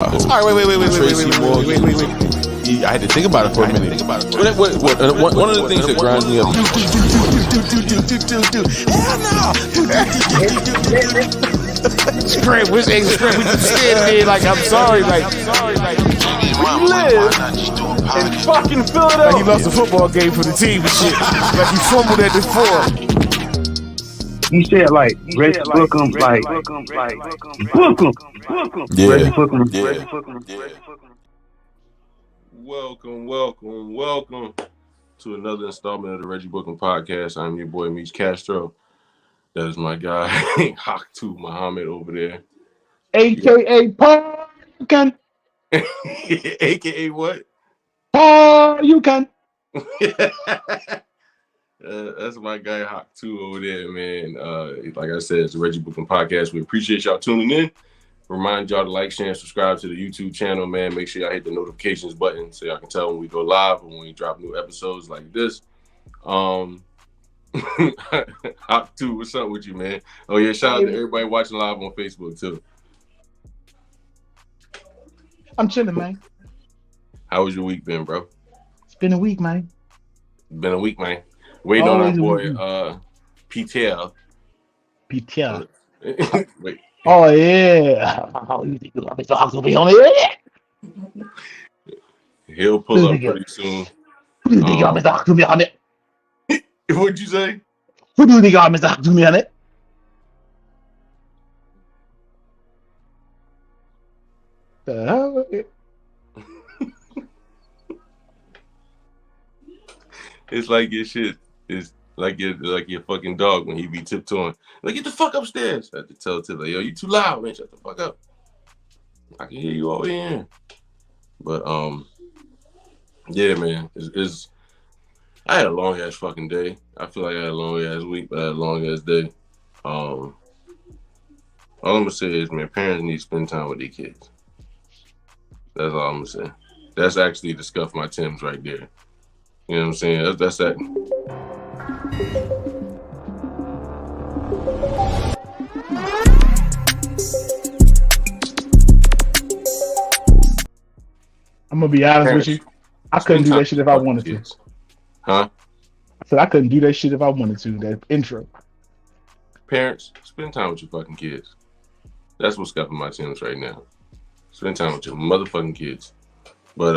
All right, wait. I had to think about it for a minute. One of the things that grinds me up. Scram, we just stand there like I'm sorry, like we live in fucking Philadelphia. Like he lost a football game for the team and shit. Like he fumbled at the 4. He said like Reggie Bucum, like Bucum. Yeah. Reggie Bucum. Yeah. Welcome to another installment of the Reggie Bucum Podcast. I'm your boy Meech Castro. That is my guy Haktu Muhammad over there, AKA Paul. You can. AKA what? Paul. You can. That's my guy Haktu over there, man. Like I said, it's the Reggie Bucum Podcast. We appreciate y'all tuning in. Remind y'all to like, share, and subscribe to the YouTube channel, man. Make sure y'all hit the notifications button so y'all can tell when we go live or when we drop new episodes like this. Haktu, what's up with you, man? Oh yeah, shout out to everybody watching live on Facebook too. I'm chilling, man. How was your week been, bro? It's been a week, man. Waiting on our boy, PTL. Wait. Oh yeah. You think you'll be on it? He'll pull up pretty soon. Who do you think y'all talking to me on it? What'd you say? Who do you think y'all talking to me on it? The hell? It's like your shit. It's like your fucking dog when he be tiptoeing. Like, get the fuck upstairs. I have to tell Tip, like, yo, you too loud, man. Shut the fuck up. I can hear you over here. But yeah, man. I had a long ass fucking day. I feel like I had a long ass week, but I had a long ass day. All I'm gonna say is, man, parents need to spend time with their kids. That's all I'm gonna say. That's actually the Scuff My Timbs right there. You know what I'm saying? That's that. I'm gonna be honest with you. I couldn't do that shit if I wanted to. Huh? I said I couldn't do that shit if I wanted to. That intro. Parents, spend time with your fucking kids. That's what's Scuffing My Timbs right now. Spend time with your motherfucking kids. But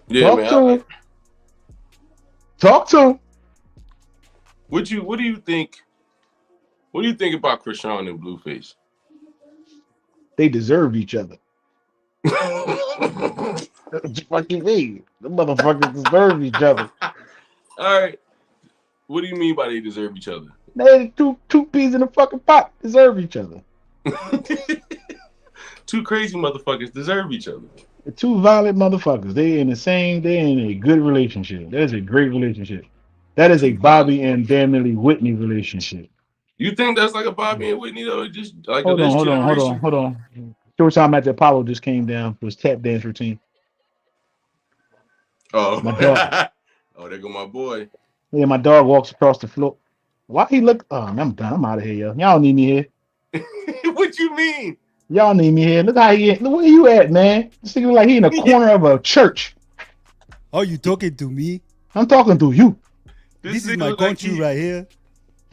yeah, Talk man. to him. Talk to him. What do you think? What do you think about Krishan and Blueface? They deserve each other. What you fucking mean? The motherfuckers deserve each other. All right. What do you mean by they deserve each other? They two peas in a fucking pot deserve each other. Two crazy motherfuckers deserve each other. The two violent motherfuckers. They in a good relationship. That is a great relationship. That is a Bobby and Damily Whitney relationship. You think that's like a Bobby and Whitney though? Just like hold on. Short time after Apollo just came down for his tap dance routine. Oh, my dog. Oh, there go my boy. Yeah, my dog walks across the floor. Why he look? Oh, I'm done. I'm out of here, yo. Y'all need me here. What you mean? Y'all need me here. Look how he. Look where you at, man. This nigga like he in a corner of a church. Oh, you talking to me? I'm talking to you. This is my country right here.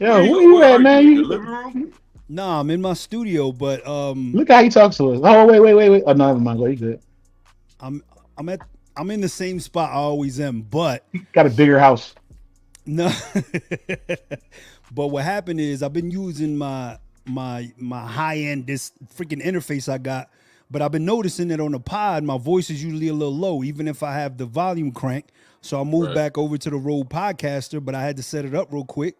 Yo, where you at, man? In the living room? Nah, I'm in my studio, but look how he talks to us. Oh, wait. Oh, no, never mind. Go, you good. I'm in the same spot I always am, but he got a bigger house. No. But what happened is I've been using my high end this freaking interface I got, but I've been noticing that on the pod my voice is usually a little low, even if I have the volume crank. So I moved back over to the Rode Podcaster, but I had to set it up real quick.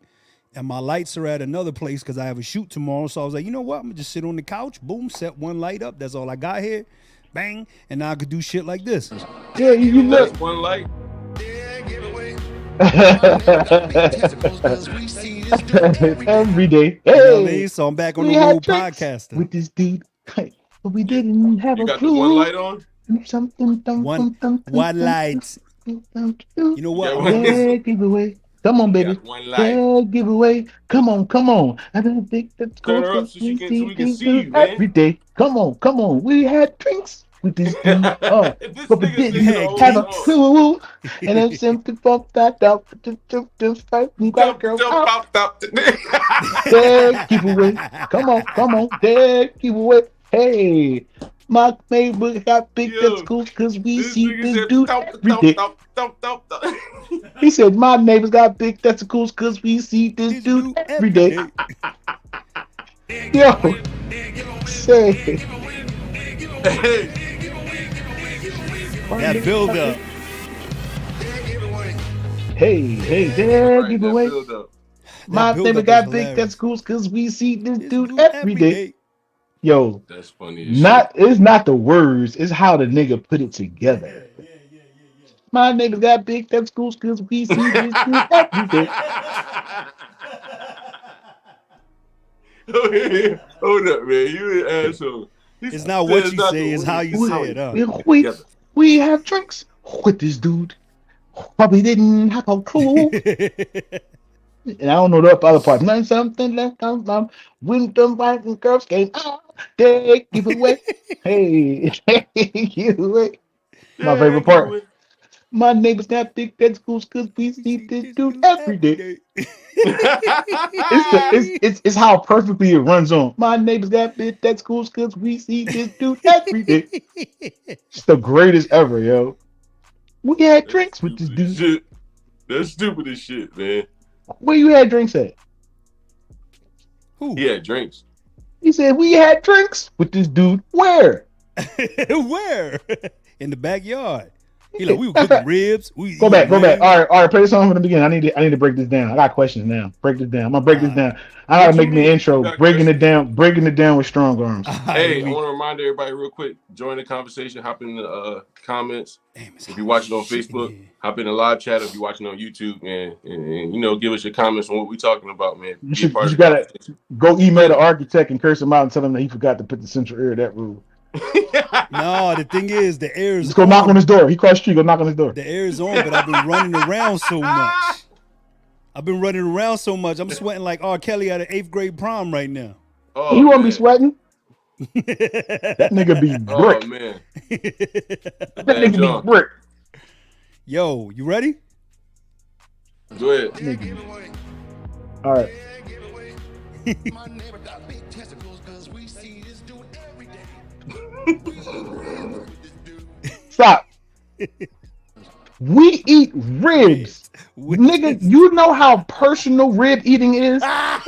And my lights are at another place because I have a shoot tomorrow. So I was like, you know what? I'm going to just sit on the couch. Boom, set one light up. That's all I got here. Bang. And now I could do shit like this. Yeah, you look. That's one light. Every day. Hey. You know what I mean? So I'm back on the Rode Podcaster. With this dude. But we didn't have you a got clue. The one light on? One light. You know what? Yeah, giveaway. Come on, baby. Yeah, giveaway. Come on. I don't think that's turn her up so we can see you, man. Every day. Come on. We had drinks with this dude. Oh, This but we nigga didn't singing the whole have a song. clue. And then simply bumped that up. Just fight and got girls out. Dead giveaway. Come on. Dead giveaway. Hey, my neighbor got big at school because we This see nigga this said, dude thump, every thump, day. thump, thump, thump, thump. He said, my neighbors got big testicles because we see this dude every day. Yo, say. Hey, That build up. Hey, Dad, right, give that away. build up. My build neighbor up got is big hilarious. testicles because we see this This dude every day. Yo, That's funny as shit. it's not the words, it's how the nigga put it together. My neighbor got big testicles because we see this dude every day. Hold up, man. You an asshole. It's not what you say, it's how you say it. We have drinks with this dude. Probably didn't have a clue. And I don't know the other part. Nothing, something left on when the white and girls came out. They give away. Hey, give away. My favorite part. My neighbors got big testicles because we see this dude every day. It's how perfectly it runs on. My neighbors got big testicles because we see this dude every day. It's the greatest ever, yo. We had drinks with this dude. Shit. That's stupid as shit, man. Where you had drinks at? Who? He had drinks. He said we had drinks with this dude. Where? Where? In the backyard. He like, we were cooking ribs. Go back. All right. Play the song from the beginning. I need to break this down. I got questions now. Break this down. I'm gonna break this down. I gotta make me an intro. Breaking it down with strong arms. Hey, I want to remind everybody real quick. Join the conversation. Hop in the comments. If you're watching on Facebook, hop in the live chat. If you're watching on YouTube, man, and give us your comments on what we're talking about, man. You gotta go email the architect and curse him out and tell him that he forgot to put the central air of that room. No, the thing is, the air is. Let's go knock on his door. He crossed the street. Go knock on his door. The air is on, but I've been running around so much. I'm sweating like R. Kelly at an 8th grade prom right now. Oh, you won't be sweating. That nigga be brick. Oh man, that nigga be brick. Yo, you ready? Go ahead. Nigga. All right. Stop. We eat ribs. Nigga, you know how personal rib eating is? No,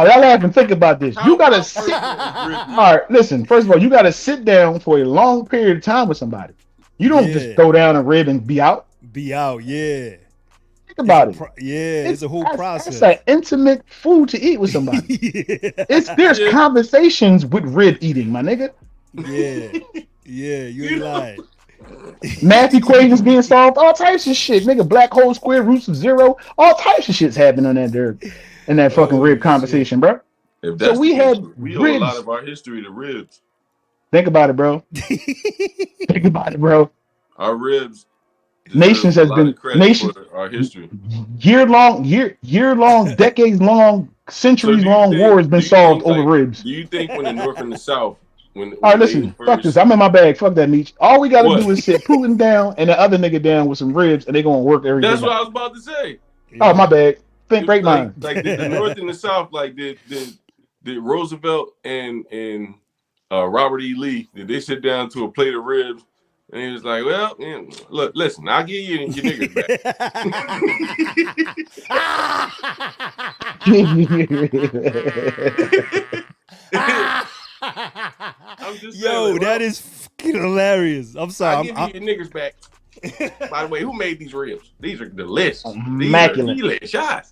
y'all have to think about this. You gotta sit. All right, listen. First of all, you gotta sit down for a long period of time with somebody. You don't just throw down a rib and be out. Be out, yeah. Think about it. It's a whole process. It's an intimate food to eat with somebody. There's conversations with rib eating, my nigga. Yeah, you ain't lying. Math equations being solved, all types of shit, nigga. Black hole, square roots of zero, all types of shit's happening on that dirt in that fucking rib conversation, bro. So we owe a lot of our history to ribs. Think about it, bro. Think about it, bro. Our ribs. Nations has been our history. Year long, decades long, centuries long war has been solved over ribs. Do you think when the North and the South, all right, listen, fuck this. I'm in my bag. Fuck that, Meech. All we gotta do is sit Putin down and the other nigga down with some ribs, and they gonna work every day. That's what I was about to say. Oh, my bag. Think great mind. Like did the North and the South, like did Roosevelt and Robert E. Lee, did they sit down to a plate of ribs? And he was like, well, man, look, listen, I'll give you your niggas back. Yo, that is fucking hilarious. I'm sorry. I'll give you your niggas back. By the way, who made these ribs? These are delicious. Immaculate. These are delicious.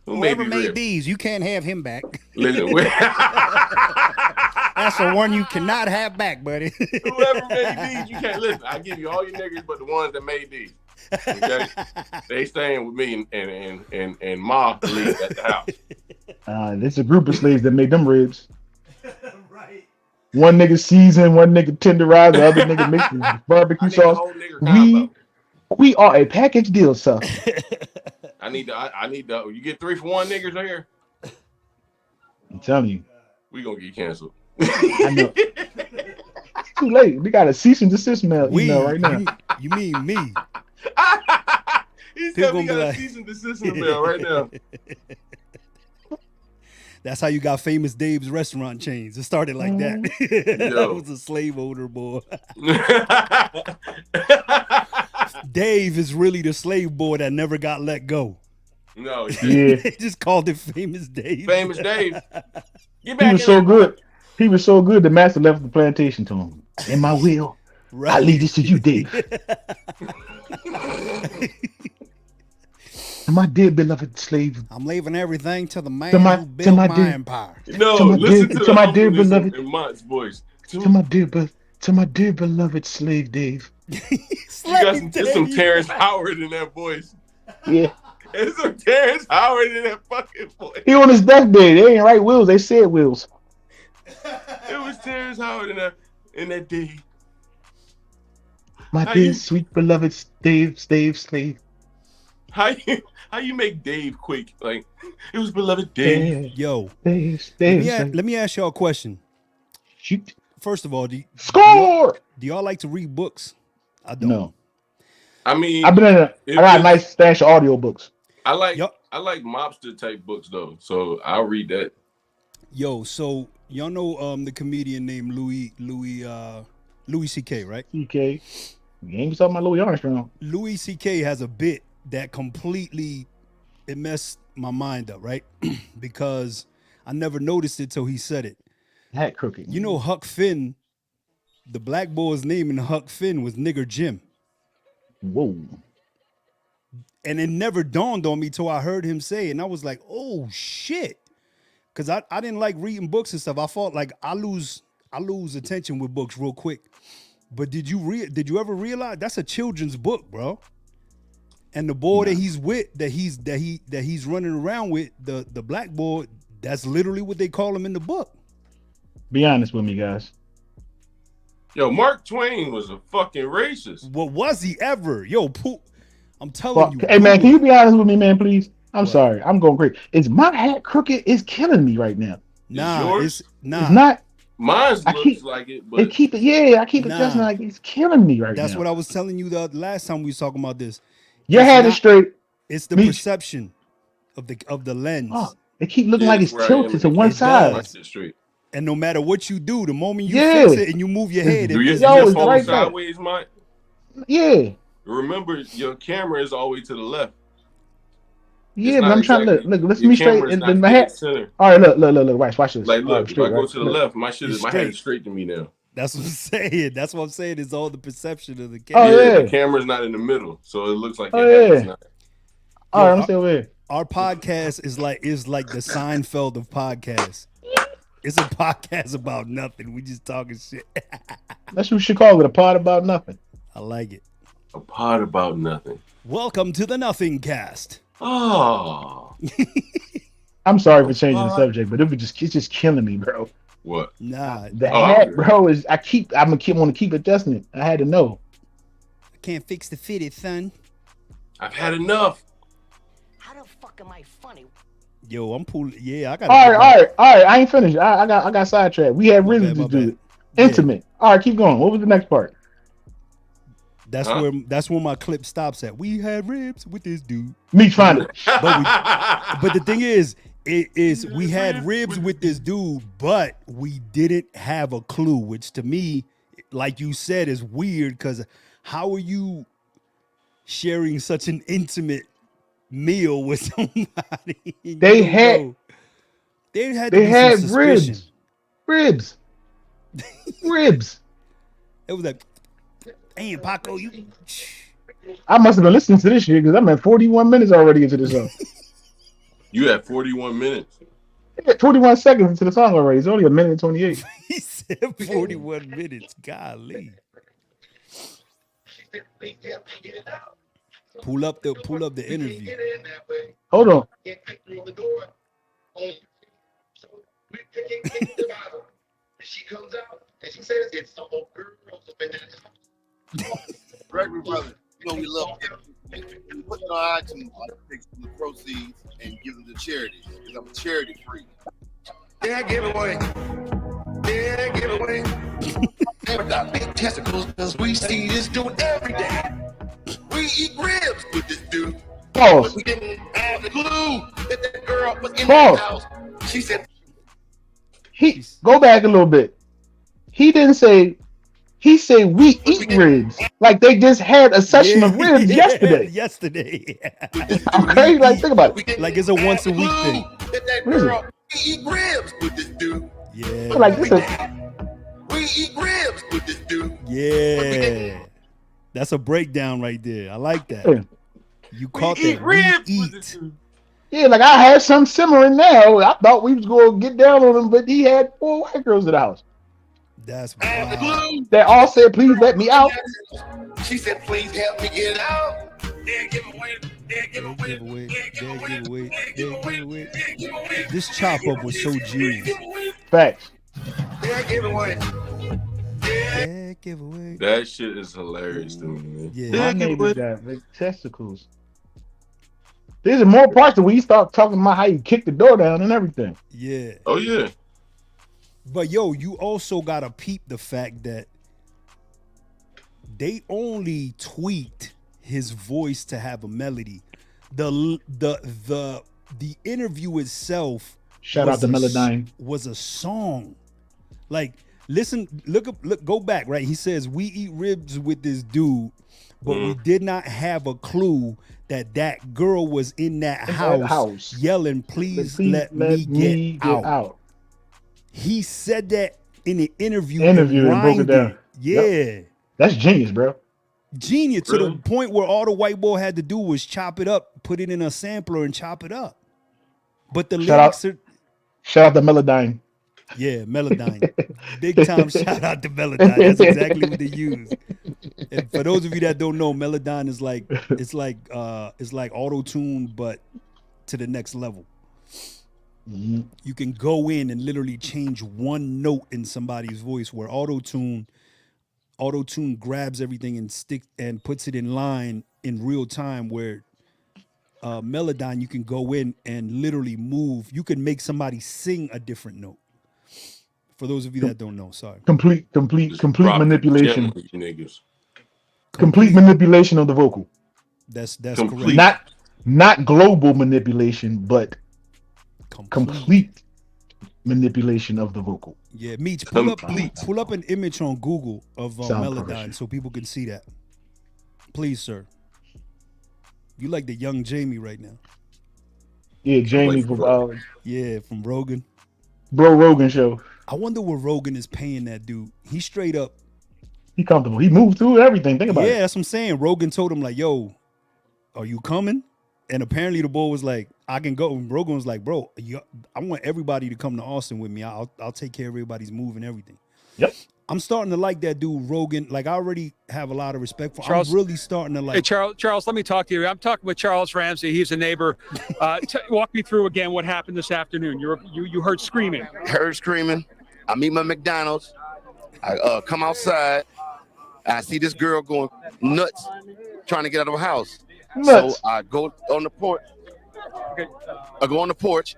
Whoever made these, you can't have him back. Listen, that's the one you cannot have back, buddy. Whoever made these, you can't listen. I give you all your niggas, but the ones that made these, okay, they staying with me and Ma leave at the house. There's a group of slaves that made them ribs. Right. One nigga seasoned, one nigga tenderized, the other nigga mixed with barbecue sauce. We are a package deal, sir. I need the. You get 3 for 1 niggas right here. I'm telling you. We gonna get canceled. I know. Too late. We got a cease and desist email right now. You mean me? He People said we gonna be got a like- cease and desist email right now. That's how you got famous Dave's restaurant chains. It started like that. Yo. I was a slave owner, boy. Dave is really the slave boy that never got let go. No, Yeah. They just called it Famous Dave. famous Dave. Get He back was in so there, good. He was so good. The master left the plantation to him. In my will, Right. I leave this to you, Dave. And my dear beloved slave. I'm leaving everything to the man To my- who to built my my dear- empire. No, To my listen dear- to to the my dear humbleness beloved- in Mont's voice. To my dear beloved slave Dave. You got there's some Terrence Howard in that voice. Yeah. There's some Terrence Howard in that fucking voice. He on his deathbed. They ain't write wills. They said wills. It was Terrence Howard in that day. My How dear you- sweet beloved Dave, slave. How you make Dave quake? Like it was beloved Dave. Yo, Dave, slave. let me ask y'all a question. Shoot. First of all, do Score! y'all like to read books? I don't. No. I mean, I've been in I It got a was- nice stash of audio books. I like Yup. mobster type books though, so I'll read that. Yo, so y'all know the comedian named Louis C.K., right? CK. You ain't talking about Louis Armstrong. Louis C.K. has a bit that completely it messed my mind up, right? Because I never noticed it till he said it. Hat crooked. You know Huck Finn, the black boy's name in Huck Finn was Nigger Jim. Whoa. And it never dawned on me till I heard him say it. And I was like, oh shit. Cause I didn't like reading books and stuff. I felt like I lose attention with books real quick. But did you ever realize that's a children's book, bro? And the boy that he's with, that he's running around with, the black boy, that's literally what they call him in the book. Be honest with me, guys. Yo, Mark Twain was a fucking racist. What was he ever? Yo, I'm telling you. Hey man, can you be honest with me, man, please? I'm What? sorry. I'm going great. Is my hat crooked? It's killing me right now. Nah, yours? it's nah. It's not. Mine I looks keep- like it, I but keep adjusting. Nah. Like it's killing me right That's now. what I was telling you the last time we was talking about this. Your it's hat not- is straight. It's the Meech. perception of the lens. Oh, it keep looking Yeah, like that's it's where I tilted am. to one It side. my shit straight. And no matter what you do, the moment you Yeah. fix it and you move your head, Do you it's Yo, your it's phone right there. sideways, Mike? Yeah, Remember, your camera is always to the left. yeah. It's But not I'm trying to exactly- look. Let's your me straight camera's in not my dead hat. center. All right, look. Watch this. Like, All look, right, if straight, I go right? to the Look. left, my shit It's is my head straight. is straight to me now. That's what I'm saying. That's what I'm saying. It's all the perception of the Oh, camera. yeah. The camera's not in the middle, so it looks like Oh, your head is yeah. not. All right, I'm Yo, still here. Our podcast is like the Seinfeld of podcasts. It's a podcast about nothing. We just talking shit. That's what we should call it. A pod about nothing. I like it. A pod about nothing. Welcome to the Nothing Cast. Oh, I'm sorry for changing the pod. subject, but it's just killing me, bro. what? Nah, The Oh, hat, okay. bro, is I'm gonna want to keep adjusting it. I had to know. I can't fix the fitted, son. I've had enough. How the fuck am I funny? Yo, I'm pulling. Yeah, I got. All right. I ain't finished. I got sidetracked. We had rhythm to do. Intimate. All right, keep going. What was the next part? That's Huh? where my clip stops at. We had ribs with this dude. Meech find it. But the thing is, we had ribs with this dude, but we didn't have a clue, which to me, like you said, is weird because how are you sharing such an intimate meal with somebody? They had ribs. Ribs. It was like, damn, Paco, you. I must have been listening to this shit because I'm at 41 minutes already into the song. You had 41 minutes. 21 seconds into the song already. It's only a minute and 28. He said 41 minutes. Golly. Pull up the interview. Hold on. She comes out and she says it's some old girls up in that house. Gregory Brothers, you know we love them. We put it on iTunes, I take some of the proceeds and give them to charity. Because I'm a charity freak. Yeah, give away. Yeah, got big testicles because we see this dude every day. We eat ribs with this dude. Pause. But we didn't have the clue that girl was in Pause. the house. She said, He go back a little bit. He didn't say. He said we eat ribs. Like they just had a session of ribs yesterday. Yesterday. I'm crazy. Like think about it. Like it's a once a week thing. That What is girl, we eat ribs with this dude. Yeah. Like this is We eat ribs with this dude. Yeah. That's a breakdown right there. I like that. Yeah. You caught eat that. ribs We with eat. this dude. yeah. Like I had some simmering now. I thought we was gonna get down on him, but he had 4 white girls in the house. That's I have the wild. glue. They all said, "Please let me out." She said, please help me get out. They'll give away. They'll give away. Giveaway. They'll give away. Giveaway. They'll give away. Giveaway. They'll give away. This chop up was so genius. Facts. They'll give away. Yeah, giveaway. That shit is hilarious to me, man. Yeah. My give neighbors away. got big testicles. There's more parts that we start talking about how you kick the door down and everything. Yeah. Oh yeah. But yo, you also gotta peep the fact that they only tweaked his voice to have a melody. The interview itself Shout out was to a Melodyne. was a song. Like, listen, look, go back, right? He says, we eat ribs with this dude, but we did not have a clue that girl was in that house, yelling, please let me get out. He said that in the interview. And broke it rhymed down. Yeah. Yep. That's genius, bro. Genius to Really? the point where all the white boy had to do was chop it up, put it in a sampler and chop it up. But the lyrics are, Shout out to Melodyne. yeah, Melodyne. Big time shout out to Melodyne. That's exactly what they use. And for those of you that don't know, Melodyne is like it's like auto-tune, but to the next level. Mhm. You can go in and literally change one note in somebody's voice where auto-tune grabs everything and puts it in line in real time, where Melodyne, you can go in and literally move. You can make somebody sing a different note. For those of you that don't know, sorry. Complete Just drop manipulation. gems, you niggas. Complete manipulation of the vocal. That's Complete. correct. Not global manipulation, but complete manipulation of the vocal. Yeah, Meech, Complete. pull up an image on Google of Sound Melodyne progression. so people can see that. Please, sir. You like the young Jamie right now. Yeah, Jamie Wait, from bro. Yeah, from Rogan. Bro Rogan show. I wonder what Rogan is paying that dude. He straight up. He comfortable. He moved through everything. Think about Yeah, it. that's what I'm saying. Rogan told him like, yo, are you coming? And apparently the boy was like, I can go. And Rogan was like, bro, I want everybody to come to Austin with me. I'll take care of everybody's move and everything. Yep. I'm starting to like that dude, Rogan. Like, I already have a lot of respect for him. Charles- I'm really starting to like. Hey, Charles, let me talk to you. I'm talking with Charles Ramsey. He's a neighbor. Walk me through again what happened this afternoon. You heard screaming. Heard screaming. I meet my McDonald's. I come outside. I see this girl going nuts, trying to get out of her house. Nuts. So I go on the porch. Okay. I go on the porch,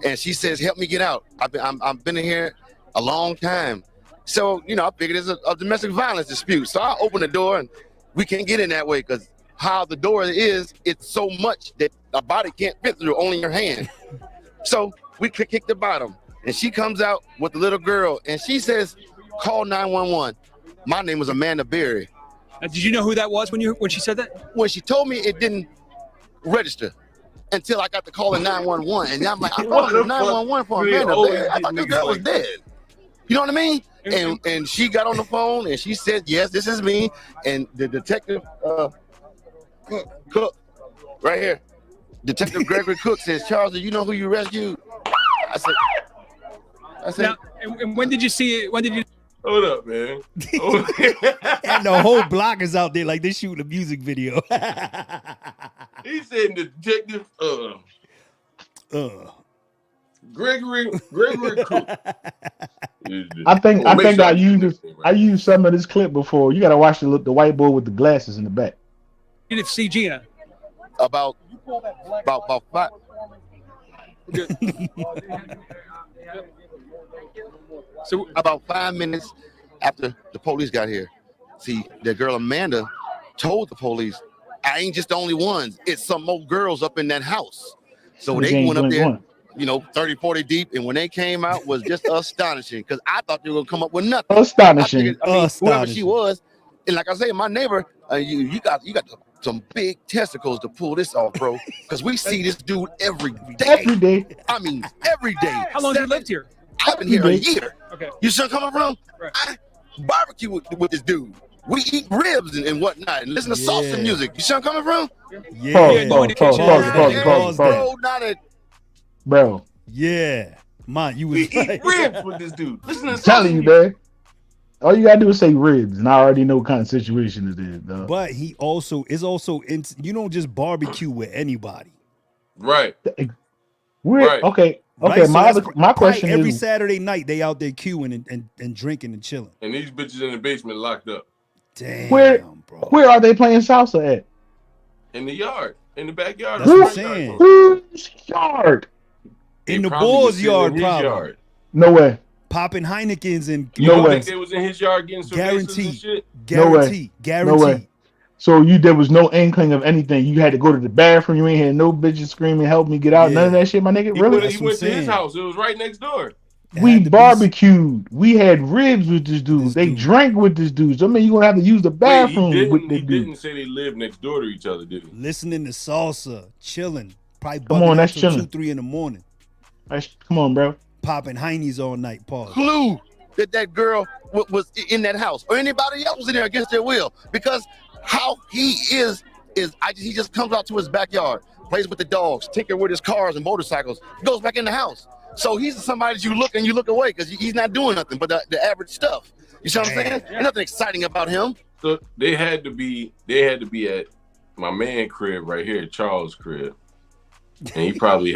and she says, "Help me get out. I've been in here a long time." So I figured it's a domestic violence dispute. So I open the door, and we can't get in that way because how the door is, it's so much that a body can't fit through, only your hand. So we kick the bottom, and she comes out with the little girl, and she says, "Call 911." My name was Amanda Berry. Did you know who that was when she said that? When she told me, it didn't register until I got to call 911, and I'm like, I thought it was 911 for Amanda Berry. I thought this girl was dead. You know what I mean? And she got on the phone and she said, "Yes, this is me." And the detective, Cook, right here, Detective Gregory Cook says, "Charles, do you know who you rescued?" I said, Now, and when did you see it? When did you? Hold up, man. And the whole block is out there like they shooting a music video. He said the detective, Gregory Cook. I think Make sure I get used this this, thing I right. used some of this clip before. You gotta watch the white boy with the glasses in the back. You didn't see Gina. about 5. So About 5 minutes after the police got here. See, that girl Amanda told the police, I ain't just the only ones. It's some more girls up in that house. So they went up there, 30, 40 deep. And when they came out, was just astonishing. Because I thought they were going to come up with nothing. Astonishing. Whoever she was. And like I say, my neighbor, you got some big testicles to pull this off, bro. Because we see this dude every day. Every day. I mean, every day. How long have you lived here? I've been here a year. Okay. You see where I'm coming from? Right. I barbecue with this dude. We eat ribs and whatnot and listen to salsa music. You see where I'm coming from? Bro. Yeah. Man, you was eat ribs with this dude. Listen to I'm telling you, man. All you gotta do is say ribs, and I already know what kind of situation it is, dog. But he also is you don't just barbecue with anybody. Right. Right. Okay. Okay. Right? My question every is, Saturday night they out there queuing and drinking and chilling. And these bitches in the basement locked up. Damn. Where are they playing salsa at? In the yard. In the backyard. That's what I'm saying. Whose yard? In the boys' yard, probably. Yard. No way. Popping Heinekens and You don't think they was in his yard getting cervezas and shit? Guarantee. No way. So there was no inkling of anything. You had to go to the bathroom. You ain't had no bitches screaming, "Help me get out!" None of that shit, my nigga. Really? He went to his house. It was right next door. We barbecued. We had ribs with this dude. They drank with this dude. So I mean, you gonna have to use the bathroom with this dude. He didn't say they lived next door to each other, did he? Listening to salsa, chilling, probably come on, that's till chilling. 2-3 in the morning. Come on, bro. Popping Heinies all night. Pause. Clue that girl was in that house or anybody else was in there against their will, because how he is he just comes out to his backyard, plays with the dogs, tinker with his cars and motorcycles, goes back in the house. So he's somebody that you look away because he's not doing nothing but the average stuff. You see what I'm saying? There's nothing exciting about him. So they had to be at my man crib right here, Charles' crib. And they probably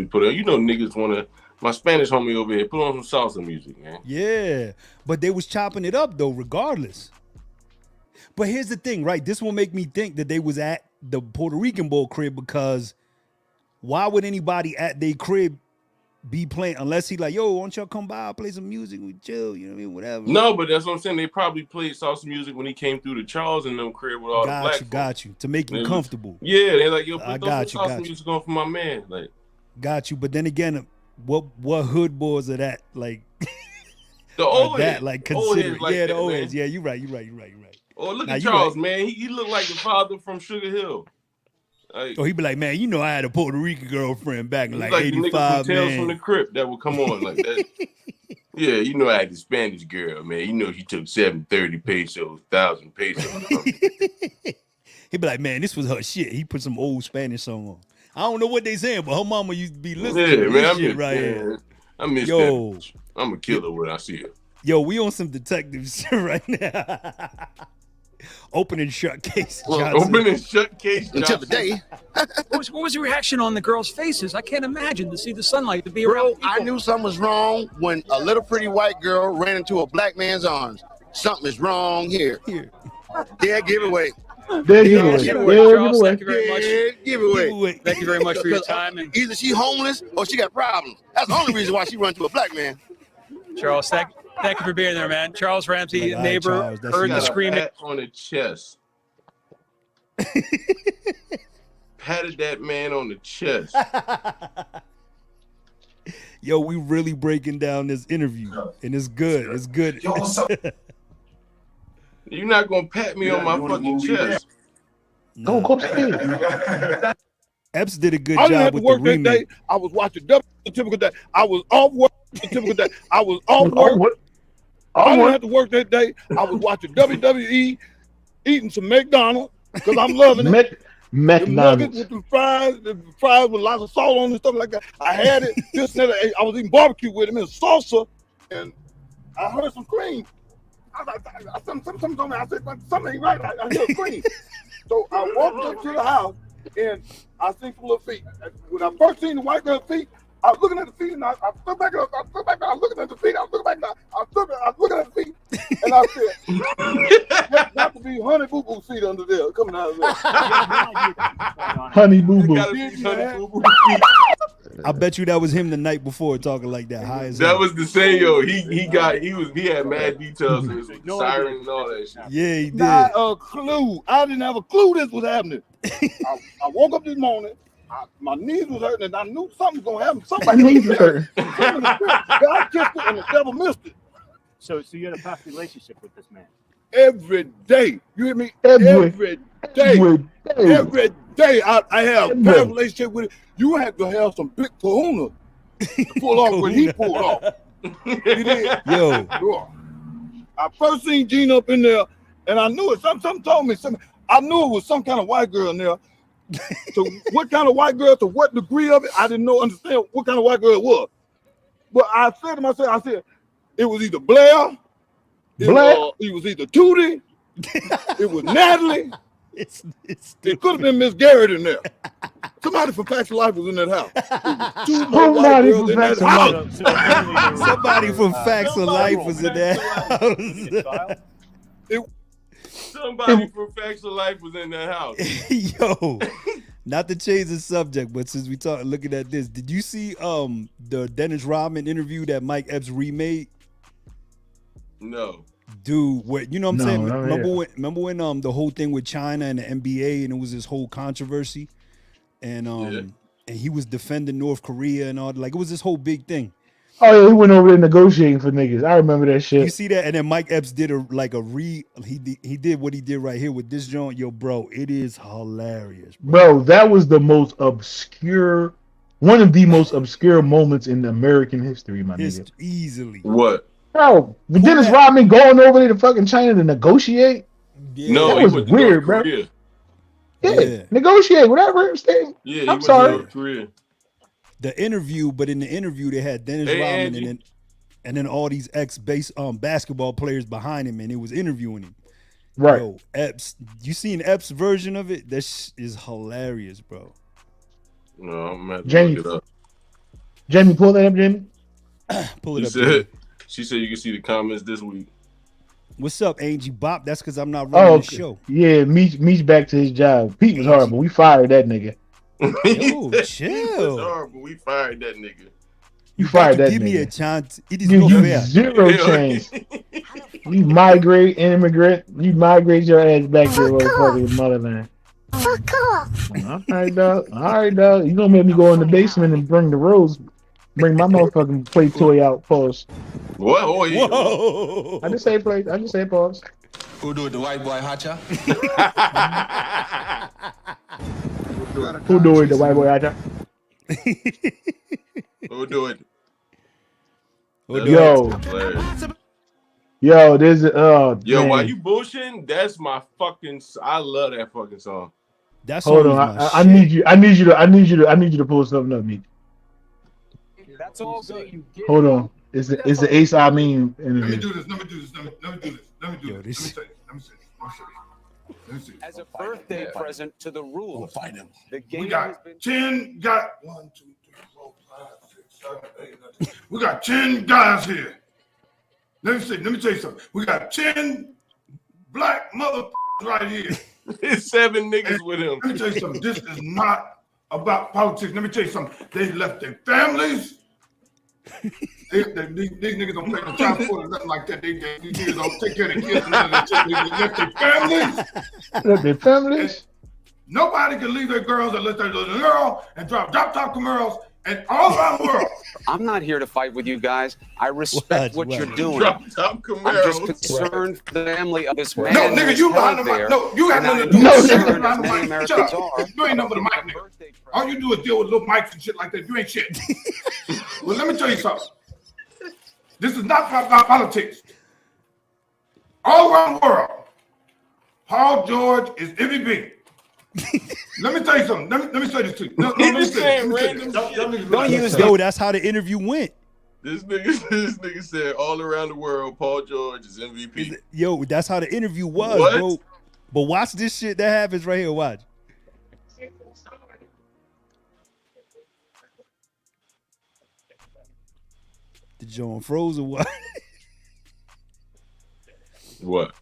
put on, niggas wanna, my Spanish homie over here, put on some salsa music, man. Yeah. But they was chopping it up though, regardless. But here's the thing, right? This will make me think that they was at the Puerto Rican boy crib, because why would anybody at their crib be playing unless he like, yo, why don't y'all come by, play some music, we chill, you know what I mean, whatever. No, but that's what I'm saying. They probably played salsa music when he came through to Charles and them crib with all the black folks. Got you. To make you comfortable. Yeah, they're like, yo, I put some salsa music on for my man. Like, got you. But then again, what hood boys are that? Like the old that, head. like consider Like the that, old man. heads. Yeah, you're right. Oh, look at Charles, man. He looked like the father from Sugar Hill. Like, he be like, man, I had a Puerto Rican girlfriend back in like the 85, nigga from Tales man. from the Crypt that would come on like that. Yeah, I had the Spanish girl, man. She took 730 pesos, 1,000 pesos. He be like, man, this was her shit. He put some old Spanish song on. I don't know what they saying, but her mama used to be listening to this shit right here. I miss that. I'm a killer when I see her. Yo, we on some detective shit right now. Open and shut case. Open and shut case. Until the day. What was your reaction on the girls' faces? I can't imagine to see the sunlight, to be around people. I knew something was wrong when a little pretty white girl ran into a black man's arms. Something is wrong here. Yeah, giveaway. Charles, thank you very much. Giveaway. Thank you very much for your time. And either she homeless or she got problems. That's the only reason why she run to a black man. Charles, thank you for being there, man. Charles Ramsey, neighbor, heard the screaming. Pat on the chest. Patted that man on the chest. Yo, we really breaking down this interview, and it's good. It's good. Yo, what's up? You're not gonna pat me on my fucking chest. Go upstairs. Epps did a good I didn't job have to with work the that day. remake. I was watching the typical day. I was off work. The typical day. I was off work. I didn't have to work that day. I was watching WWE, eating some McDonald's because I'm loving it. McDonald's with the fries with lots of salt on and stuff like that. I had it. This and that. I was eating barbecue with him and salsa, and I heard some cream. Something told me, I said, something ain't right. I hear cream. So I walked up to the house and I seen some little feet. When I first seen the white girl's feet, I was looking at the feet and I stood back up. I was looking at the feet. I was looking at the feet. And I said, there got to be Honey Boo Boo feet under there coming out of there. Honey Boo Boo. I bet you that was him the night before talking like that. High as That hell. was the same, yo. He had mad details. It was with the siren and all that shit. Yeah, he did. Not a clue. I didn't have a clue this was happening. I woke up this morning. My knees was hurting, and I knew something was gonna happen. My knees was hurting. God kissed it, and the devil missed it. So you had a past relationship with this man? Every day. You hear me? Every day. day. Every day I have a past relationship with it. You had to have some big kahuna to pull off what he pulled off. He did. Yo. I first seen Gene up in there, and I knew it. Something told me something. I knew it was some kind of white girl in there. So what kind of white girl, to what degree of it, I didn't understand what kind of white girl it was. But I said to myself, it was either Blair, it was either Tootie, it was Natalie. It could have been Miss Garrett in there. Somebody from Facts of Life was in that house. Two more white girls in that house. Somebody from Facts of Life was in that house. Somebody from Facts of Life was in that house. Yo, not to change the subject, but since we looking at this, did you see the Dennis Rodman interview that Mike Epps remade? No. Dude, what you know what I'm saying? No, remember when the whole thing with China and the NBA and it was this whole controversy, and and he was defending North Korea and all, like it was this whole big thing. Oh yeah, he went over there negotiating for niggas. I remember that shit. You see that? And then Mike Epps did he did what he did right here with this joint. Yo, bro, it is hilarious. Bro, that was one of the most obscure moments in American history, my nigga. Easily. What? Bro, Dennis Rodman going over there to fucking China to negotiate? Yeah. No, that was weird, bro. Yeah, negotiate, whatever. Yeah, I'm sorry. The interview, but in the interview they had Dennis Rodman and then all these basketball players behind him, and it was interviewing him. Right. Yo, Epps, you seen Epps' version of it? That is hilarious, bro. No, I'm gonna Jamie, look it up. Jamie, pull that up, Jamie. Pull it up. She said you can see the comments this week. What's up, Angie Bop? That's because I'm not running the show. Yeah, Meech back to his job. Pete was horrible. We fired that nigga. Yo, chill. He was horrible. We fired that nigga. You fired that give nigga. me a chance. It is no fair. Zero chance. You migrate, immigrant. You migrate your ass back to your fucking motherland. Fuck off. All right, dog. You gonna make me go in the basement and bring my motherfucking play toy out. Pause. What? Oh, yeah. Whoa. I just say pause. Who do it, the white boy Hacha? Who do it, the white boy? Who do it? Yo, there's yo, why you bullshitting? That's my fucking. I love that fucking song. That's hold on. I need you to pull something up, Meech. That's all good. Hold on. It's the Ace I mean. Let me do this. Let me say this. As a birthday present to the rules. We'll find him. The game We got 10 guys. 1, 2, 3, 4, 5, 6, 7, 8, 9, 10. We got 10 guys here. Let me tell you something. We got 10 black motherfuckers right here. There's 7 niggas with him. Let me tell you something. This is not about politics. Let me tell you something. They left their families. These niggas don't pay no child support or nothing like that. These niggas don't take care of their kids. They left their families. Left their families. Nobody can leave their girls unless they're a little girl and drop top Camaros and all around the world. I'm not here to fight with you guys. I respect what you're doing. Drop top Camaros. I'm just concerned for the family of this man. No, nigga, you behind the mic. No, you got nothing to do with it. Behind the mic. Shut up. You ain't nothing but a mic, nigga. All you do is deal with little mics and shit like that. You ain't shit. Well, let me tell you something. This is not about politics. All around the world, Paul George is MVP. Let me tell you something. Let me say this to you. Let me say this. Don't use yo. That's how the interview went. This nigga said all around the world, Paul George is MVP. Yo, that's how the interview was, what? Bro. But watch this shit that happens right here. Watch. The John froze or what? What?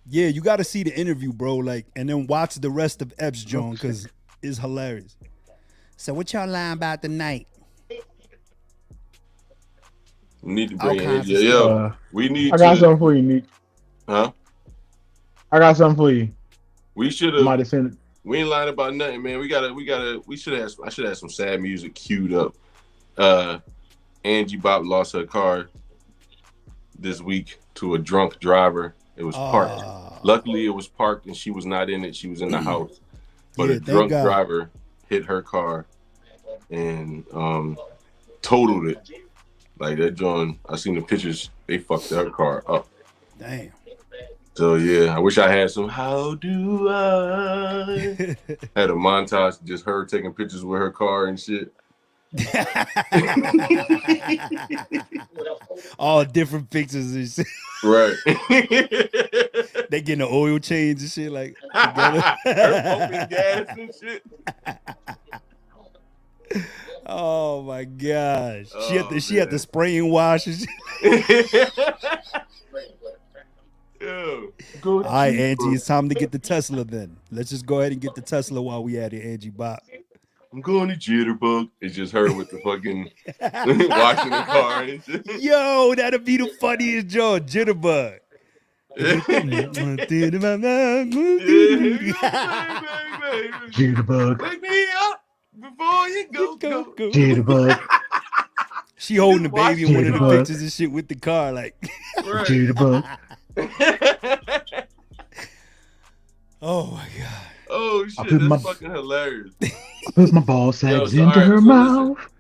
Yeah, you got to see the interview, bro. Like, and then watch the rest of Epps John because it's hilarious. So what y'all lying about tonight? We need to All bring kinds Angie. of Yo, stuff. we need I got to. something for you, Meech. Huh? I got something for you. We should I might have. have sent it. We ain't lying about nothing, man. We should have. I should have some sad music queued up. Angie Bop lost her car this week to a drunk driver. It was parked. Luckily, it was parked and she was not in it. She was in the house. But a drunk driver hit her car and totaled it. Like that John, I seen the pictures. They fucked her car up. Damn. So yeah, I wish I had some. How do I? Had a montage, just her taking pictures with her car and shit. All different pictures and shit. Right. They getting the oil change and shit like together. Her pumping gas and shit. Oh my gosh. Oh, she had the spray and wash and shit. Yo. All right, Angie, it's time to get the Tesla then. Let's just go ahead and get the Tesla while we at it, Angie Bop. I'm going to Jitterbug. It's just her with the fucking washing the car and shit. Yo, that'd be the funniest joke, Jitterbug. Jitterbug. Wake me up before you go. Jitterbug. She holding the baby in one of the Jitterbug. pictures and shit with the car, like. Jitterbug. Oh my god. Oh shit, put that's my- fucking hilarious. I put my ball sacks so, into alright, her so mouth. listen.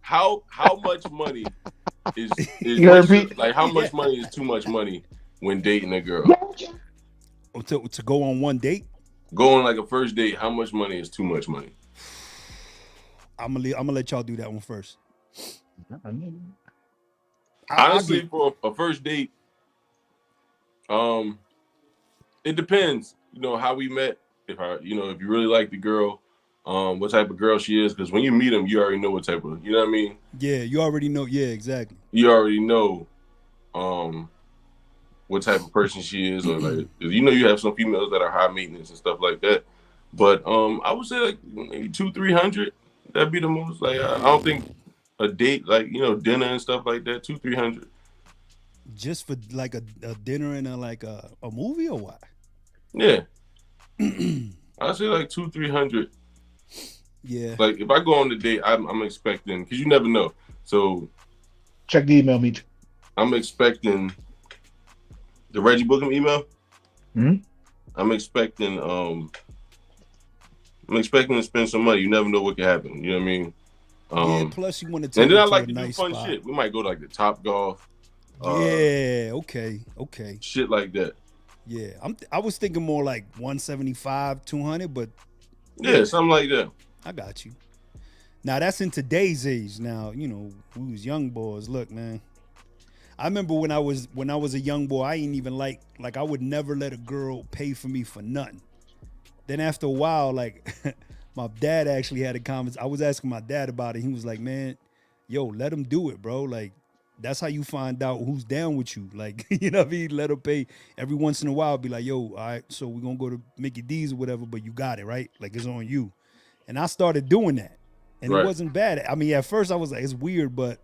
How much money is You heard me? like how much money is too much money when dating a girl? To go on one date? Go on like a first date, how much money is too much money? I'm gonna let y'all do that one first. Honestly, for a first date, it depends. You know how we met. If you really like the girl, what type of girl she is. Because when you meet them, you already know what type of. You know what I mean? Yeah, you already know. Yeah, exactly. You already know, what type of person she is, or like you have some females that are high maintenance and stuff like that. But I would say like maybe 200-300. That'd be the most. Like I don't think a date like dinner and stuff like that 200-300. Just for like a dinner and a movie or what? Yeah. I'd say like 200-300. Yeah. Like if I go on the date, I'm expecting, because you never know. So check the email, Meech. I'm expecting the Reggie Bucum email. Hmm? I'm expecting to spend some money. You never know what can happen. You know what I mean? Yeah, plus you want to take and then I to like a to nice do fun spot. shit. We might go to like the Top Golf. Yeah, okay. Shit like that. Yeah, I was thinking more like 175, 200, but Yeah, something like that. I got you. Now that's in today's age. Now we was young boys. Look, man, I remember when I was a young boy, I ain't even like I would never let a girl pay for me for nothing. Then after a while, like my dad actually had a comment. I was asking my dad about it. He was like, "Man, yo, let him do it, bro. Like that's how you find out who's down with you. Like you know what I mean? Let her pay every once in a while. Be like, yo, all right, so we're gonna go to Mickey D's or whatever, but you got it right. Like it's on you." And I started doing that. And Right. It wasn't bad. I mean, at first I was like, it's weird, but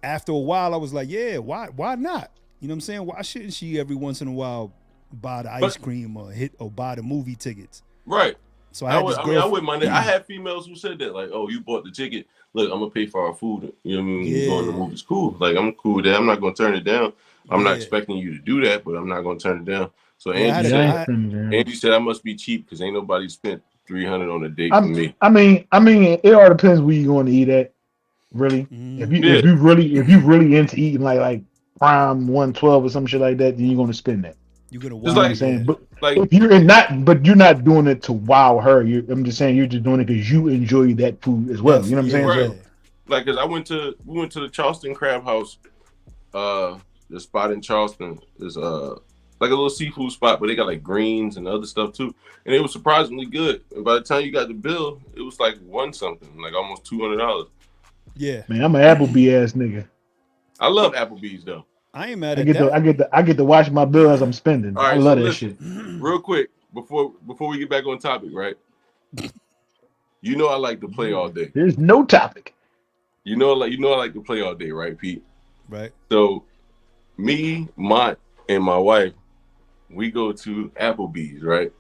after a while I was like, yeah, why not? You know what I'm saying? Why shouldn't she every once in a while buy the ice cream or buy the movie tickets? Right. So I wouldn't mind it. I had females who said that, like, oh, you bought the ticket. Look, I'm gonna pay for our food. You know what I mean? You going to the movies, cool. Like I'm cool with that. I'm not gonna turn it down. I'm not expecting you to do that, but I'm not gonna turn it down. So Angie said I must be cheap because ain't nobody spent $300 on a date for me. I mean, it all depends where you going to eat at. Really, if you really into eating like prime 112 or some shit like that, then you're gonna spend that. You're gonna Just like saying, but like if you're not doing it to wow her. I'm just saying you're just doing it because you enjoy that food as well. You know what I'm saying? Right. So, Like, cause we went to the Charleston Crab House, the spot in Charleston is like a little seafood spot, but they got like greens and other stuff too, and it was surprisingly good. And by the time you got the bill, it was like like almost $200. Yeah, man, I'm an Applebee's ass nigga. I love Applebee's though. I ain't mad at that. I get to watch my bill as I'm spending. All right, I love so that listen, shit. real quick before we get back on topic, right? You know I like to play all day. There's no topic. You know I like to play all day, right, Pete? Right. So, me, Mont, and my wife, we go to Applebee's, right?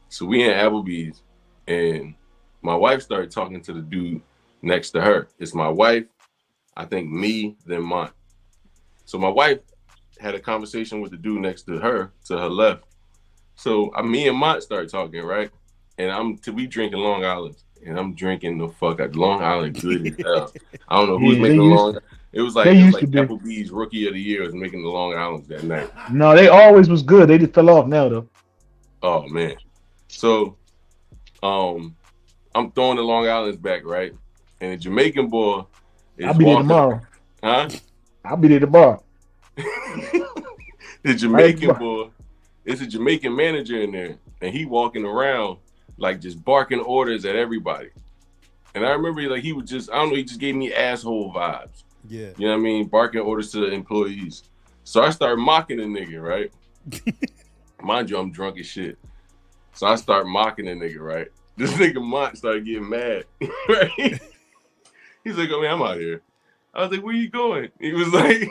So we in Applebee's, and my wife started talking to the dude next to her. It's my wife, I think me, then Mont. So my wife had a conversation with the dude next to her left. So me and Mont started talking, right? And we drinking Long Island, and I'm drinking the fuck out. Long Island good as hell. I don't know who's making the Long. It was like Applebee's Rookie of the Year was making the Long Islands that night. No, they always was good. They just fell off now though. Oh man. So I'm throwing the Long Islands back, right? And the Jamaican boy is I'll be there tomorrow. Huh? I'll be there tomorrow. The Jamaican boy, it's a Jamaican manager in there, and he walking around like just barking orders at everybody. And I remember like he was just, I don't know, he just gave me asshole vibes. Yeah. You know what I mean? Barking orders to the employees. So I started mocking the nigga, right? Mind you, I'm drunk as shit. So I start mocking the nigga, right? This nigga Mont started getting mad, right? He's like, oh man, I'm out of here. I was like, where you going? He was like,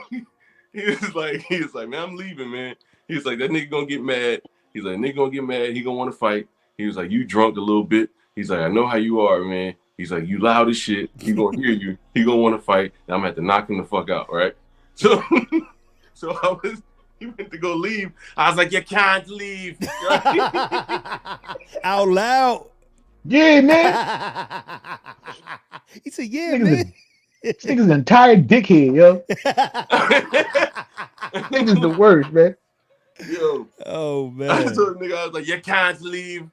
man, I'm leaving, man. He was like, that nigga gonna get mad. He's like, nigga gonna get mad. He gonna want to fight. He was like, you drunk a little bit. He's like, I know how you are, man. He's like, you loud as shit. He gonna hear you. He gonna want to fight. And I'm gonna have to knock him the fuck out, right? So he went to go leave. I was like, you can't leave. Out loud. Yeah, man. He said, yeah, man. This nigga's an entire dickhead, yo. Nigga's the worst, man. Yo. Oh, man. I told the nigga, I was like, you can't leave.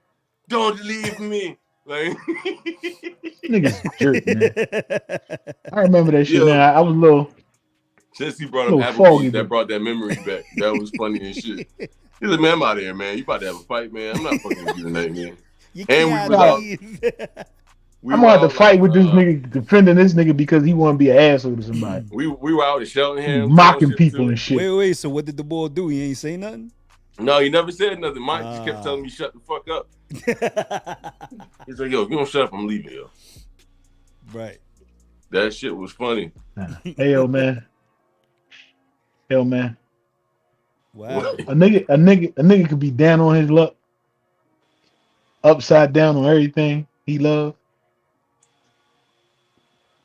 Don't leave me. Like, nigga's a jerk, man. I remember that shit, man. I was a little. Since he brought up Applebee's, that brought that memory back. That was funny as shit. He's like, man, I'm out of here, man. You about to have a fight, man. I'm not fucking with you tonight, man. And we was out. I'm gonna have to fight with this nigga, defending this nigga because he want to be an asshole to somebody. We were out at Cheltenham, mocking people and shit. Wait. So what did the boy do? He ain't say nothing? No, he never said nothing. Mike just kept telling me shut the fuck up. He's like, yo, if you don't shut up, I'm leaving, yo. Right. That shit was funny. Hey, yo, man. Wow. A nigga could be down on his luck, upside down on everything he loved.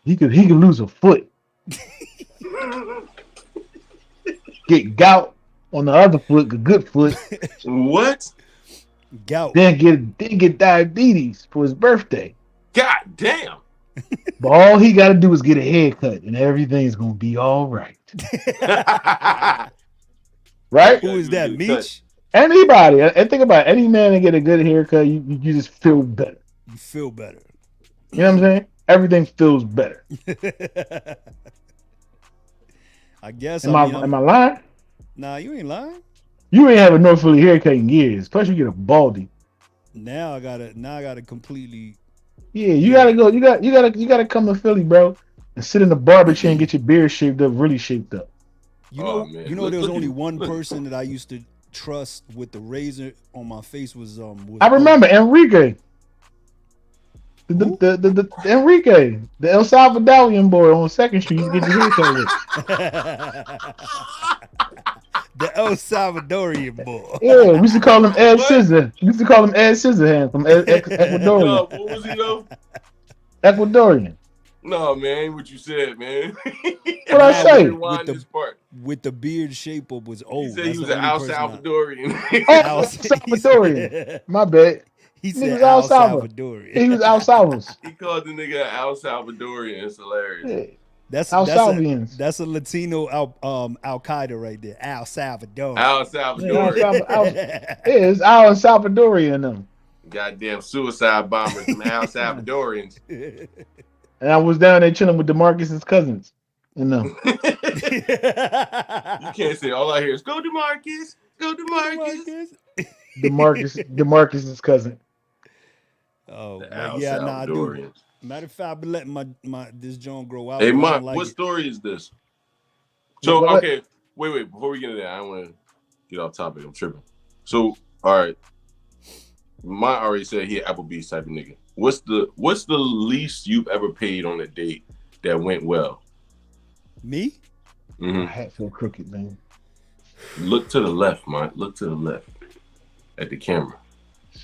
He could lose a foot. Get gout on the other foot, a good foot. What? Gout. Then get diabetes for his birthday. God damn. But all he got to do is get a haircut, and everything's gonna be all right. Right? Who is that, Meech? Anybody. And think about it. Any man that get a good haircut, you just feel better. You feel better. You know what I'm saying? Everything feels better. I guess. Am I lying? Nah, you ain't lying. You ain't have a North Philly haircut in years. Plus, you get a baldy. Now I gotta completely. Yeah, you gotta go. You gotta come to Philly, bro, and sit in the barber chair and get your beard shaped up, really shaped up. You know, there was only one person that I used to trust with the razor on my face was I remember Enrique. The Enrique, the El Salvadorian boy on 2nd Street, you get your haircut with. The El Salvadorian boy. Yeah, we used to call him Ed Scissor. We used to call him Ed Scissorhands from Ecuadorian. No, what was he though? Ecuadorian. No, man, what you said, man. What I say? With the beard shape up was old. He said he was an Al Salvadorian. Al Salvadorian. My bad. He said Al Salvadorian. He was Al Salvadorian. He called the nigga Al Salvadorian. It's hilarious. Yeah. That's a Latino Al Qaeda right there. Al Salvador. Al Salvadorian. It's Al Salvadorian them. Goddamn suicide bombers from Al Salvadorians. And I was down there chilling with DeMarcus's cousins. You know. You can't say all I hear is go DeMarcus, go DeMarcus. DeMarcus's cousin. Oh yeah, I do. Matter of fact, I've been letting my this joint grow out. Hey, Mark, what story is this? So okay, wait, before we get into that, I don't want to get off topic. I'm tripping. So, all right. Mine already said he an Applebee's type of nigga. What's the least you've ever paid on a date that went well? Me? My hat feel crooked, man. Look to the left, man. Look to the left at the camera.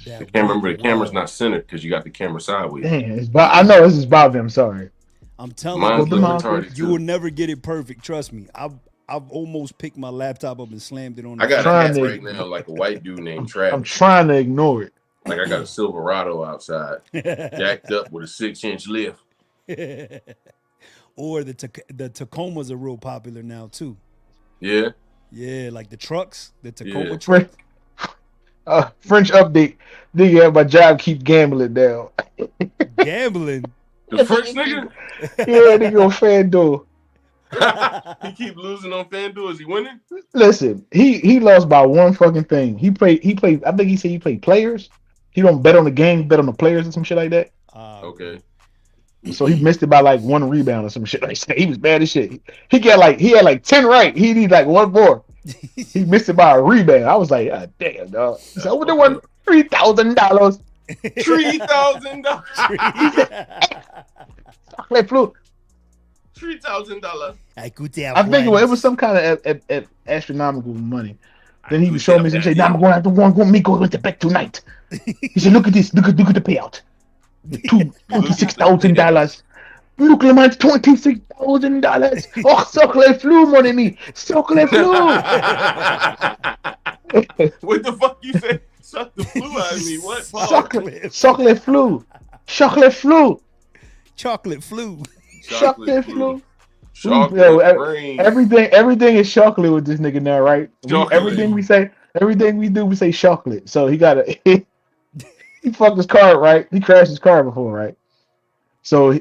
That The camera. Remember, the went camera's well. not centered because you got the camera sideways. Damn, I know this is Bobby. I'm sorry. I'm telling Mine's you, look retarded you too. will never get it perfect. Trust me. I've almost picked my laptop up and slammed it on. I got a trying hat to- right now like a white dude named I'm Travis. trying to ignore it. Like I got a Silverado outside, jacked up with a 6-inch lift. Or the Tacomas are real popular now too. Yeah. Yeah, like the trucks, the Tacoma Yeah. truck. French update. Nigga at my job keep gambling now. Gambling. The French nigga? Yeah, nigga on FanDuel. He keep losing on FanDuel. Is he winning? Listen, he lost by one fucking thing. He played. I think he said he played players. He don't bet on the game, he bet on the players and some shit like that. Okay. So he missed it by like one rebound or some shit like that. He was bad as shit. He had like 10 right. He needed like one more. He missed it by a rebound. I was like, ah, damn, dog. So I would have won $3,000. $3,000. Chocolate flu. $3,000. I could tell. I think it was some kind of astronomical money. Then he was showing me some shit. Now I'm going to have to go to bed tonight. He said, look at this. Look at the payout. $26,000. Look at my $26,000. Oh, chocolate flu, mon ami. Chocolate flu. What the fuck you say? Suck the flu out of me. What? Chocolate flu. Chocolate flu. Chocolate flu. Chocolate flu. Chocolate brain. Everything is chocolate with this nigga now, right? Everything we do, we say chocolate. So he got he fucked his car, right? He crashed his car before, right? So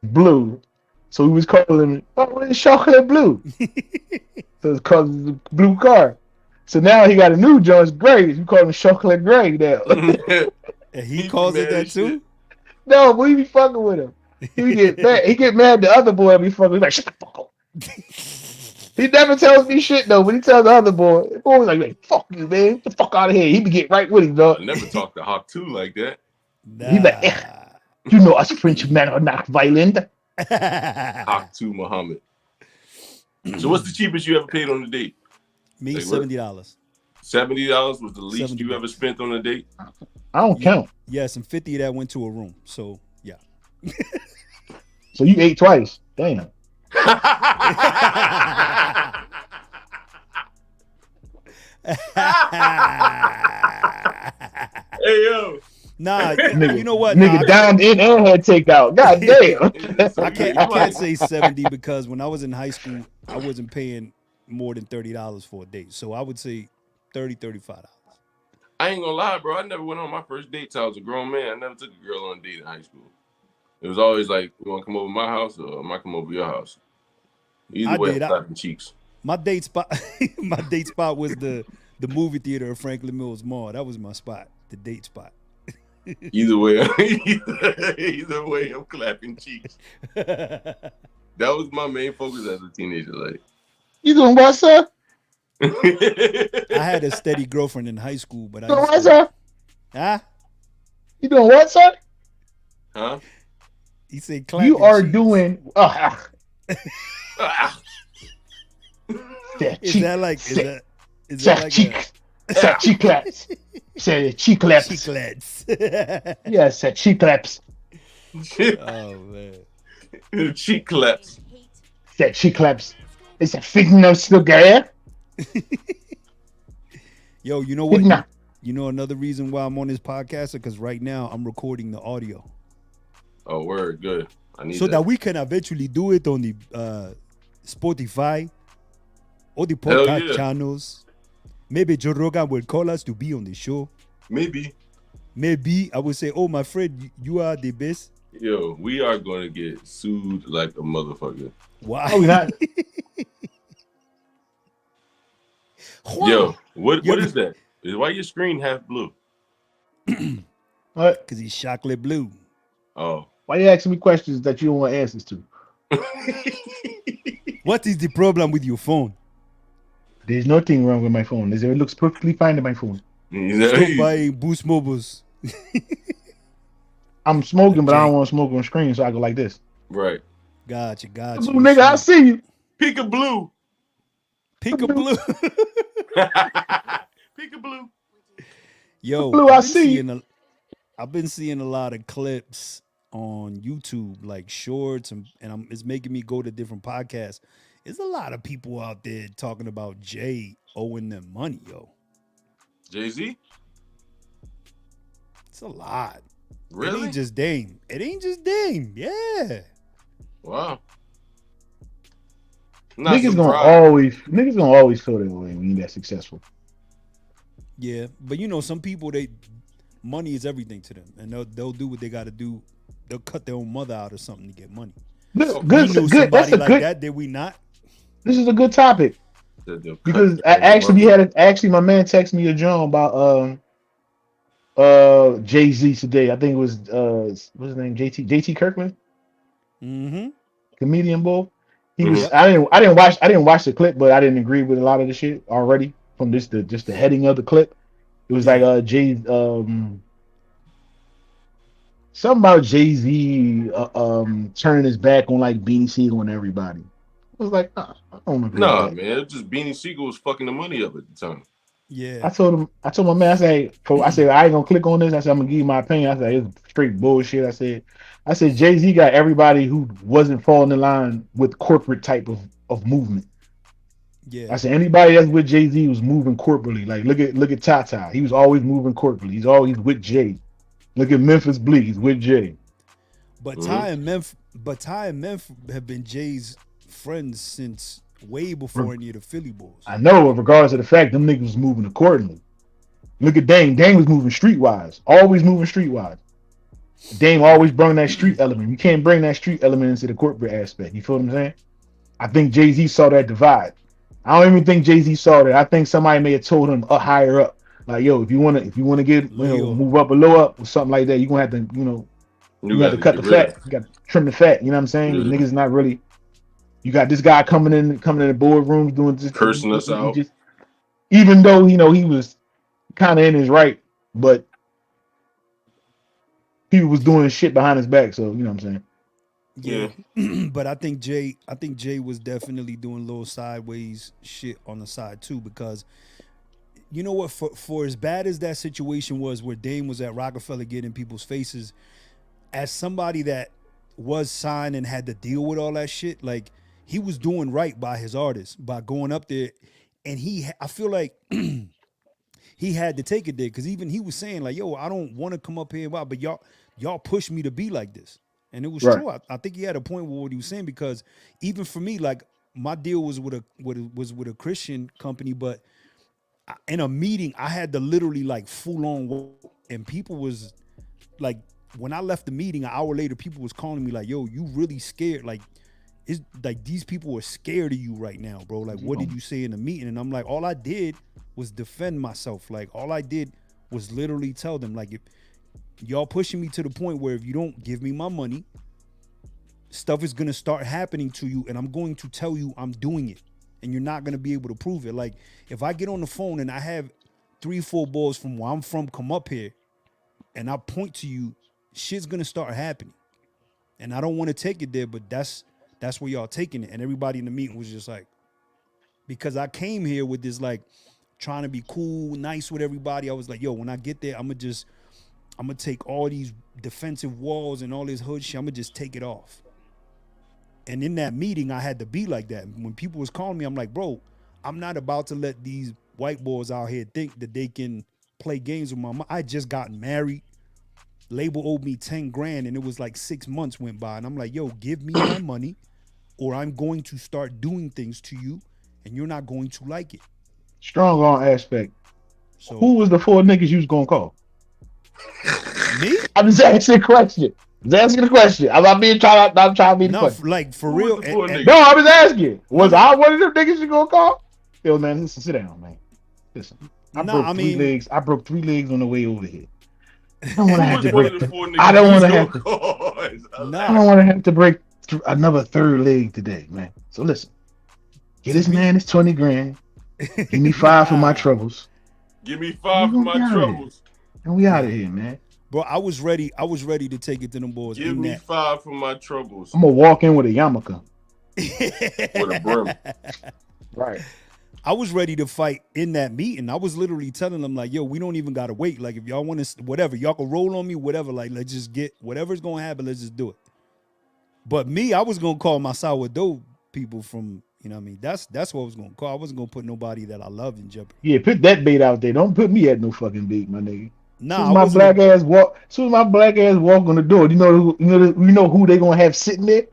blue. So he was calling him, oh, it's chocolate blue. So it's called the blue car. So now he got a new Jones gray. You call him chocolate gray now. And he calls it that too? No, but he be fucking with him. He get mad. He get mad. The other boy be fucking. He's like, shut the fuck up. He never tells me shit though. But he tells the other boy, the boy was like, fuck you, man. Get the fuck out of here. He be getting right with him, dog. I never talked to Hawk 2 like that. He's like, you know us French men are not violent. Hawk 2 Muhammad. So what's the cheapest you ever paid on a date? Me, Like, $70. $70 was the least you $70. ever spent on a date? I don't count. Yes, and 50 of that went to a room. So yeah. So you ate twice. Damn. Hey yo. Nah, Nigga, you know what? Nigga Nah, down in and had takeout. God damn. I can't say 70 because when I was in high school, I wasn't paying more than $30 for a date. So I would say $30, $35. I ain't gonna lie, bro. I never went on my first date till I was a grown man. I never took a girl on a date in high school. It was always like, you want to come over to my house or am I come over to your house? Either way, I'm slapping cheeks. My date spot, was the movie theater of Franklin Mills Mall. That was my spot, the date spot. Either way, I'm clapping cheeks. That was my main focus as a teenager. Like, You doing what, sir? I had a steady girlfriend in high school, but You doing what, sir? Huh? You doing what, sir? Huh? He said, clap You your are cheeks. doing. Is that like cheek? Said cheek claps. Said cheek claps. cheek claps? Yeah, said cheek claps. Oh man. Cheek claps. Said cheek claps. It's a fingernail still there. Yo, you know what? Nah. You know another reason why I'm on this podcast? Because right now I'm recording the audio. Oh, word, good. I need So that we can eventually do it on the Spotify or the Hell podcast yeah. channels. Maybe Joe Rogan will call us to be on the show. Maybe. Maybe I will say, oh, my friend, you are the best. Yo, we are going to get sued like a motherfucker. Why? Oh, not. Yo, what is that? Why your screen half blue? What? Because he's chocolate blue. Oh. Why you asking me questions that you don't want answers to? What is the problem with your phone? There's nothing wrong with my phone. It looks perfectly fine to my phone. Stop buying Boost Mobiles. I'm smoking, but I don't want to smoke on screen, so I go like this. Right. Gotcha. Blue nigga, I see you. Peekaboo. Peekaboo. Peekaboo. Yo, Blue, I see you. I've been seeing a lot of clips on YouTube, like shorts, and it's making me go to different podcasts. There's a lot of people out there talking about Jay owing them money, yo. Jay-Z? It's a lot. Really? It ain't just Dame. Yeah. Wow. Niggas gonna always feel that way when you're that successful. Yeah, but some people, money is everything to them, and they'll do what they got to do. They'll cut their own mother out or something to get money. Good. Somebody like that, did we not? This is a good topic because actually my man texted me a drum about Jay-Z today. I think it was what's his name, JT Kirkman, comedian bull. He was. I didn't watch the clip, but I didn't agree with a lot of the shit already from just the heading of the clip. It was like Jay something about Jay-Z turning his back on like Beanie Siegel and everybody. I was like, I don't agree. Nah, man, it's just Beanie Siegel was fucking the money up at the time. Yeah. I told my man, I said I ain't gonna click on this. I said I'm gonna give you my opinion. I said it's straight bullshit. I said Jay-Z got everybody who wasn't falling in line with corporate type of movement. Yeah. I said anybody that's with Jay-Z was moving corporately. Like look at Tata. He was always moving corporately. He's always with Jay. Look at Memphis Bleak. He's with Jay. But Ty and Memphis have been Jay's friends since way before any of the Philly Bulls. I know, regardless of the fact, them niggas was moving accordingly. Look at Dame. Dame was moving streetwise. Always moving streetwise. Dame always brought that street element. You can't bring that street element into the corporate aspect. You feel what I'm saying? I think Jay-Z saw that divide. I don't even think Jay-Z saw that. I think somebody may have told him higher up, like, yo, if you wanna get move up or low up or something like that, you're gonna have to, you have to cut the fat. You got to trim the fat. You know what I'm saying? The niggas not really. You got this guy coming in the boardrooms doing this, cursing us out. Even though he was kind of in his right, but he was doing shit behind his back. So you know what I'm saying? Yeah. But I think Jay was definitely doing little sideways shit on the side too, because you know what, for as bad as that situation was where Dame was at Rockefeller getting in people's faces, as somebody that was signed and had to deal with all that shit, like, he was doing right by his artists by going up there, and I feel like he had to take it there, because even he was saying like, yo, I don't want to come up here, but y'all pushed me to be like this. And it was true. I think he had a point with what he was saying, because even for me, like, my deal was with a Christian company, but in a meeting I had to literally like full on, and people was like, when I left the meeting an hour later, people was calling me like, yo, you really scared, like, it's like these people are scared of you right now, bro. Like, what did you say in the meeting? And I'm like, all I did was defend myself. Like, all I did was literally tell them, like, if y'all pushing me to the point where if you don't give me my money, stuff is gonna start happening to you, and I'm going to tell you I'm doing it, and you're not gonna be able to prove it. Like, if I get on the phone and I have 3-4 boys from where I'm from come up here, and I point to you, shit's gonna start happening. And I don't want to take it there, but that's where y'all taking it. And everybody in the meeting was just like, because I came here with this, like, trying to be cool, nice with everybody. I was like, yo, when I get there, I'm gonna take all these defensive walls and all this hood shit, I'm gonna just take it off. And in that meeting, I had to be like that. When people was calling me, I'm like, bro, I'm not about to let these white boys out here think that they can play games with my mom. I just got married. Label owed me 10 grand, and it was like 6 months went by, and I'm like, yo, give me my money, or I'm going to start doing things to you, and you're not going to like it. Strong on aspect. So who was the 4 niggas you was gonna call? Me? I'm just asking a question. I'm not trying to be the question. Like, for real. No, I was asking. Was I one of them niggas you gonna call? Yo, man, listen, sit down, man. Listen, I broke 3 legs on the way over here. I don't want to have to break. I don't want to have to break another 3rd leg today, man. So listen, get this man his 20 grand. Give me 5 for my troubles. Give me 5 for my troubles. And we out of here, man. Bro, I was ready to take it to them boys. Give me 5 for my troubles. I'm gonna walk in with a yarmulke. With a brim. Right. I was ready to fight in that meeting. I was literally telling them like, yo, we don't even gotta wait. Like if y'all want to, whatever, y'all can roll on me, whatever. Like let's just get whatever's gonna happen. Let's just do it. But me, I was gonna call my sourdough people from, you know what I mean? That's what I was gonna call. I wasn't gonna put nobody that I love in jeopardy. Yeah, put that bait out there. Don't put me at no fucking bait, my nigga. Nah, Soon as my black ass walk on the door, you know who they gonna have sitting there?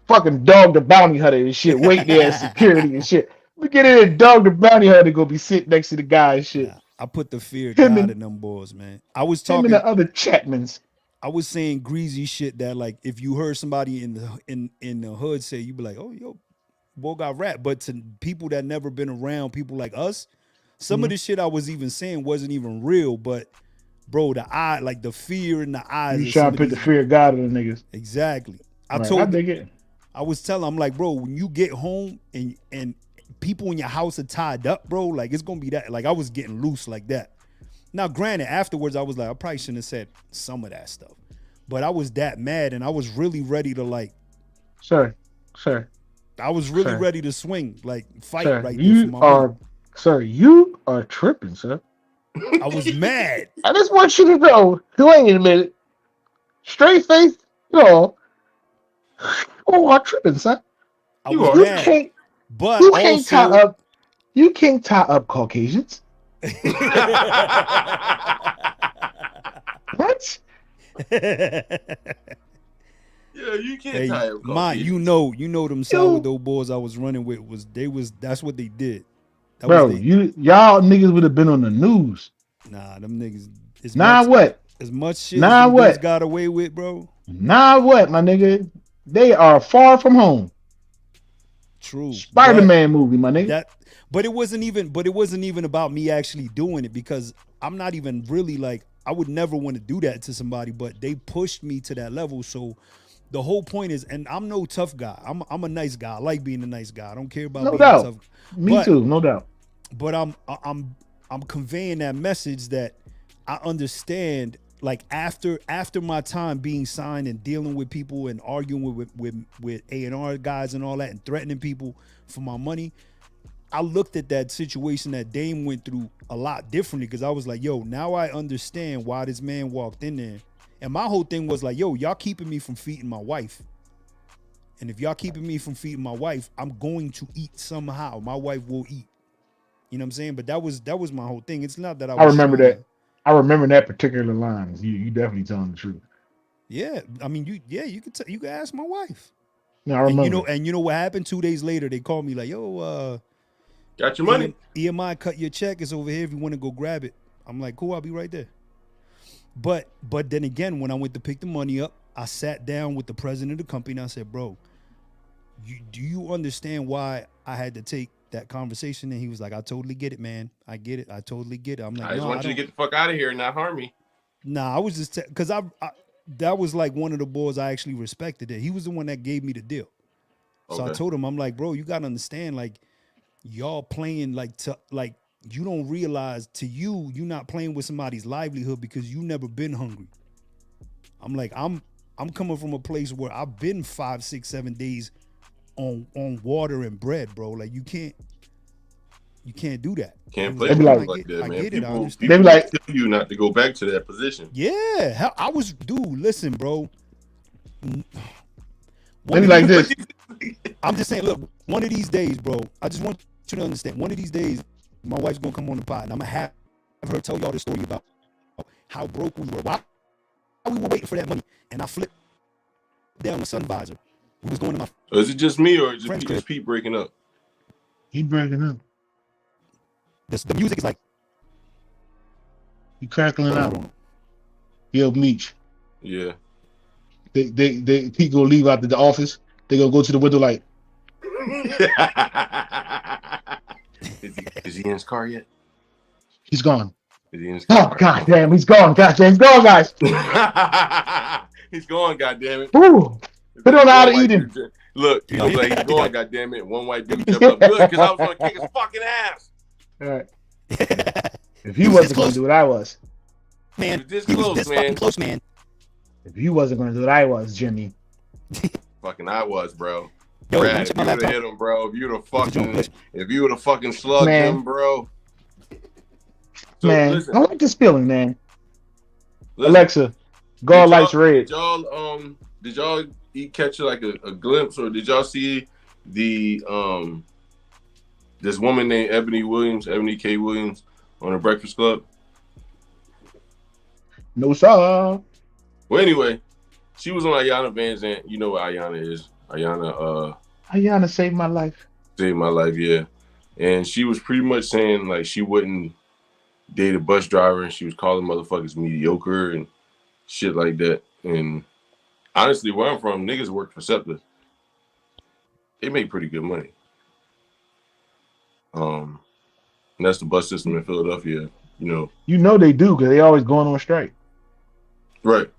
Fucking Dog the Bounty Hunter and shit, wait there as security and shit. We get in there, Dog the Bounty Hunter gonna be sitting next to the guy and shit. Nah, I put the fear of God in them boys, man. I was talking him and the other Chapmans. I was saying greasy shit that like if you heard somebody in the hood say, you'd be like, oh yo, boy got rap. But to people that never been around people like us, some of the shit I was even saying wasn't even real, but bro, the eye, like the fear in the eyes. You trying to put the fear of God in the niggas. Exactly. I dig it. I was telling, I'm like, bro, when you get home and people in your house are tied up, bro, like it's gonna be that. Like I was getting loose like that. Now, granted, afterwards I was like, I probably shouldn't have said some of that stuff, but I was that mad and I was really ready to like. Sir. I was really ready to swing, like fight sir, right you there for my money. Sir, you are tripping, sir. I was mad. I just want you to know, wait a minute. Straight face, oh, I'm tripping, son. You can't, but you can't tie up. You can't tie up Caucasians. What? Yeah, you can't tie up Caucasians. You know them sourdough boys I was running with that's what they did. Bro, y'all niggas would have been on the news. Nah, them niggas. As much shit as what got away with, bro. What, my nigga? They are far from home. True. Spider-Man movie, my nigga. But it wasn't even about me actually doing it because I'm not even really like I would never want to do that to somebody, but they pushed me to that level. So the whole point is, and I'm no tough guy. I'm a nice guy. I like being a nice guy. I don't care about being doubt. tough. Me too, no doubt. But I'm conveying that message that I understand. Like after my time being signed and dealing with people and arguing with A&R guys and all that and threatening people for my money, I looked at that situation that Dame went through a lot differently because I was like, yo, now I understand why this man walked in there. And my whole thing was like, yo, y'all keeping me from feeding my wife. And if y'all keeping me from feeding my wife, I'm going to eat somehow. My wife will eat. You know what I'm saying? But that was my whole thing. It's not that I remember that. I remember that particular line. You definitely telling the truth. Yeah, I mean, you can ask my wife. No, I remember. And you know what happened? 2 days later, they called me like, yo, got your money. EMI cut your check. It's over here if you want to go grab it. I'm like, cool, I'll be right there. But then again, when I went to pick the money up, I sat down with the president of the company and I said, bro, do you understand why I had to take that conversation? And he was like, I totally get it, man. I get it. I totally get it. I'm like, I just want you to get the fuck out of here and not harm me. Nah, I was just because I that was like one of the boys I actually respected. It. He was the one that gave me the deal. So I told him, I'm like, bro, you gotta understand, like, y'all playing like you don't realize you're not playing with somebody's livelihood because you never been hungry. I'm like, I'm coming from a place where I've been 5, 6, 7 days on water and bread, bro. Like you can't do that. Can't play like that, man. I get it. I understand. People like tell you not to go back to that position. Yeah, listen, bro. Maybe like this. I'm just saying, look, one of these days, bro, I just want you to understand, one of these days, my wife's gonna come on the pod and I'm gonna have her tell y'all the story about how broke we were. Why we were waiting for that money. And I flipped down the sun visor. We was going to my is it just me or is it just Pete breaking up? He breaking up. The music is like he crackling out. Yo, Meech. Yeah. They Pete gonna leave out the office. They gonna go to the window like. Is he in his car yet? He's gone. Is he in his car? Oh goddamn, he's gone. Goddamn, he's gone, guys. He's gone. Goddamn it. Ooh. Put on out of Eden. Look, I'm like, he's gone. Goddamn it. One white dude jumped up good because I was gonna kick his fucking ass. All right. If you wasn't going to do what I was. Man, This he was close, this man. fucking close, man. If you wasn't going to do what I was, Jimmy. Fucking I was, bro. Yo, Brad, man, if check you my would have laptop. hit him, bro. If you would have fucking slugged Man. him, bro. So, Man, listen, I like this feeling, man. listen. Alexa, guard lights red. Did y'all catch like a glimpse, or did y'all see the this woman named Ebony K. Williams on the Breakfast Club? No, sir. Well, anyway, she was on Ayanna Van Zandt. You know what Ayanna is. Ayanna saved my life. Saved my life, yeah. And she was pretty much saying like she wouldn't date a bus driver, and she was calling motherfuckers mediocre and shit like that. And honestly, where I'm from, niggas work for SEPTA. They make pretty good money. And that's the bus system in Philadelphia, you know. You know they do because they always going on strike. Right.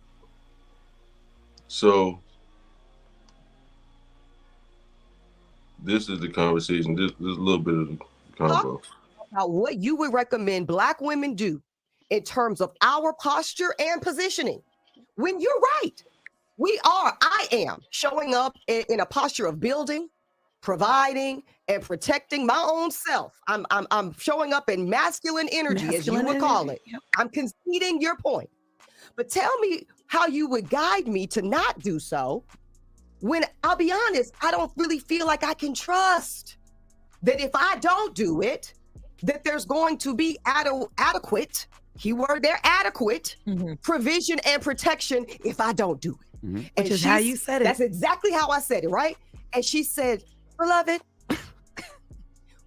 So this is the conversation. This is a little bit of the convo. About what you would recommend Black women do in terms of our posture and positioning. When you're right, I am showing up in a posture of building, providing, and protecting my own self. I'm showing up in masculine energy, as you would call it. Yep. I'm conceding your point. But tell me how you would guide me to not do so when, I'll be honest, I don't really feel like I can trust that if I don't do it, that there's going to be adequate, keyword there, adequate provision and protection if I don't do it. Mm-hmm. Which is how you said it. That's exactly how I said it, right? And she said, beloved,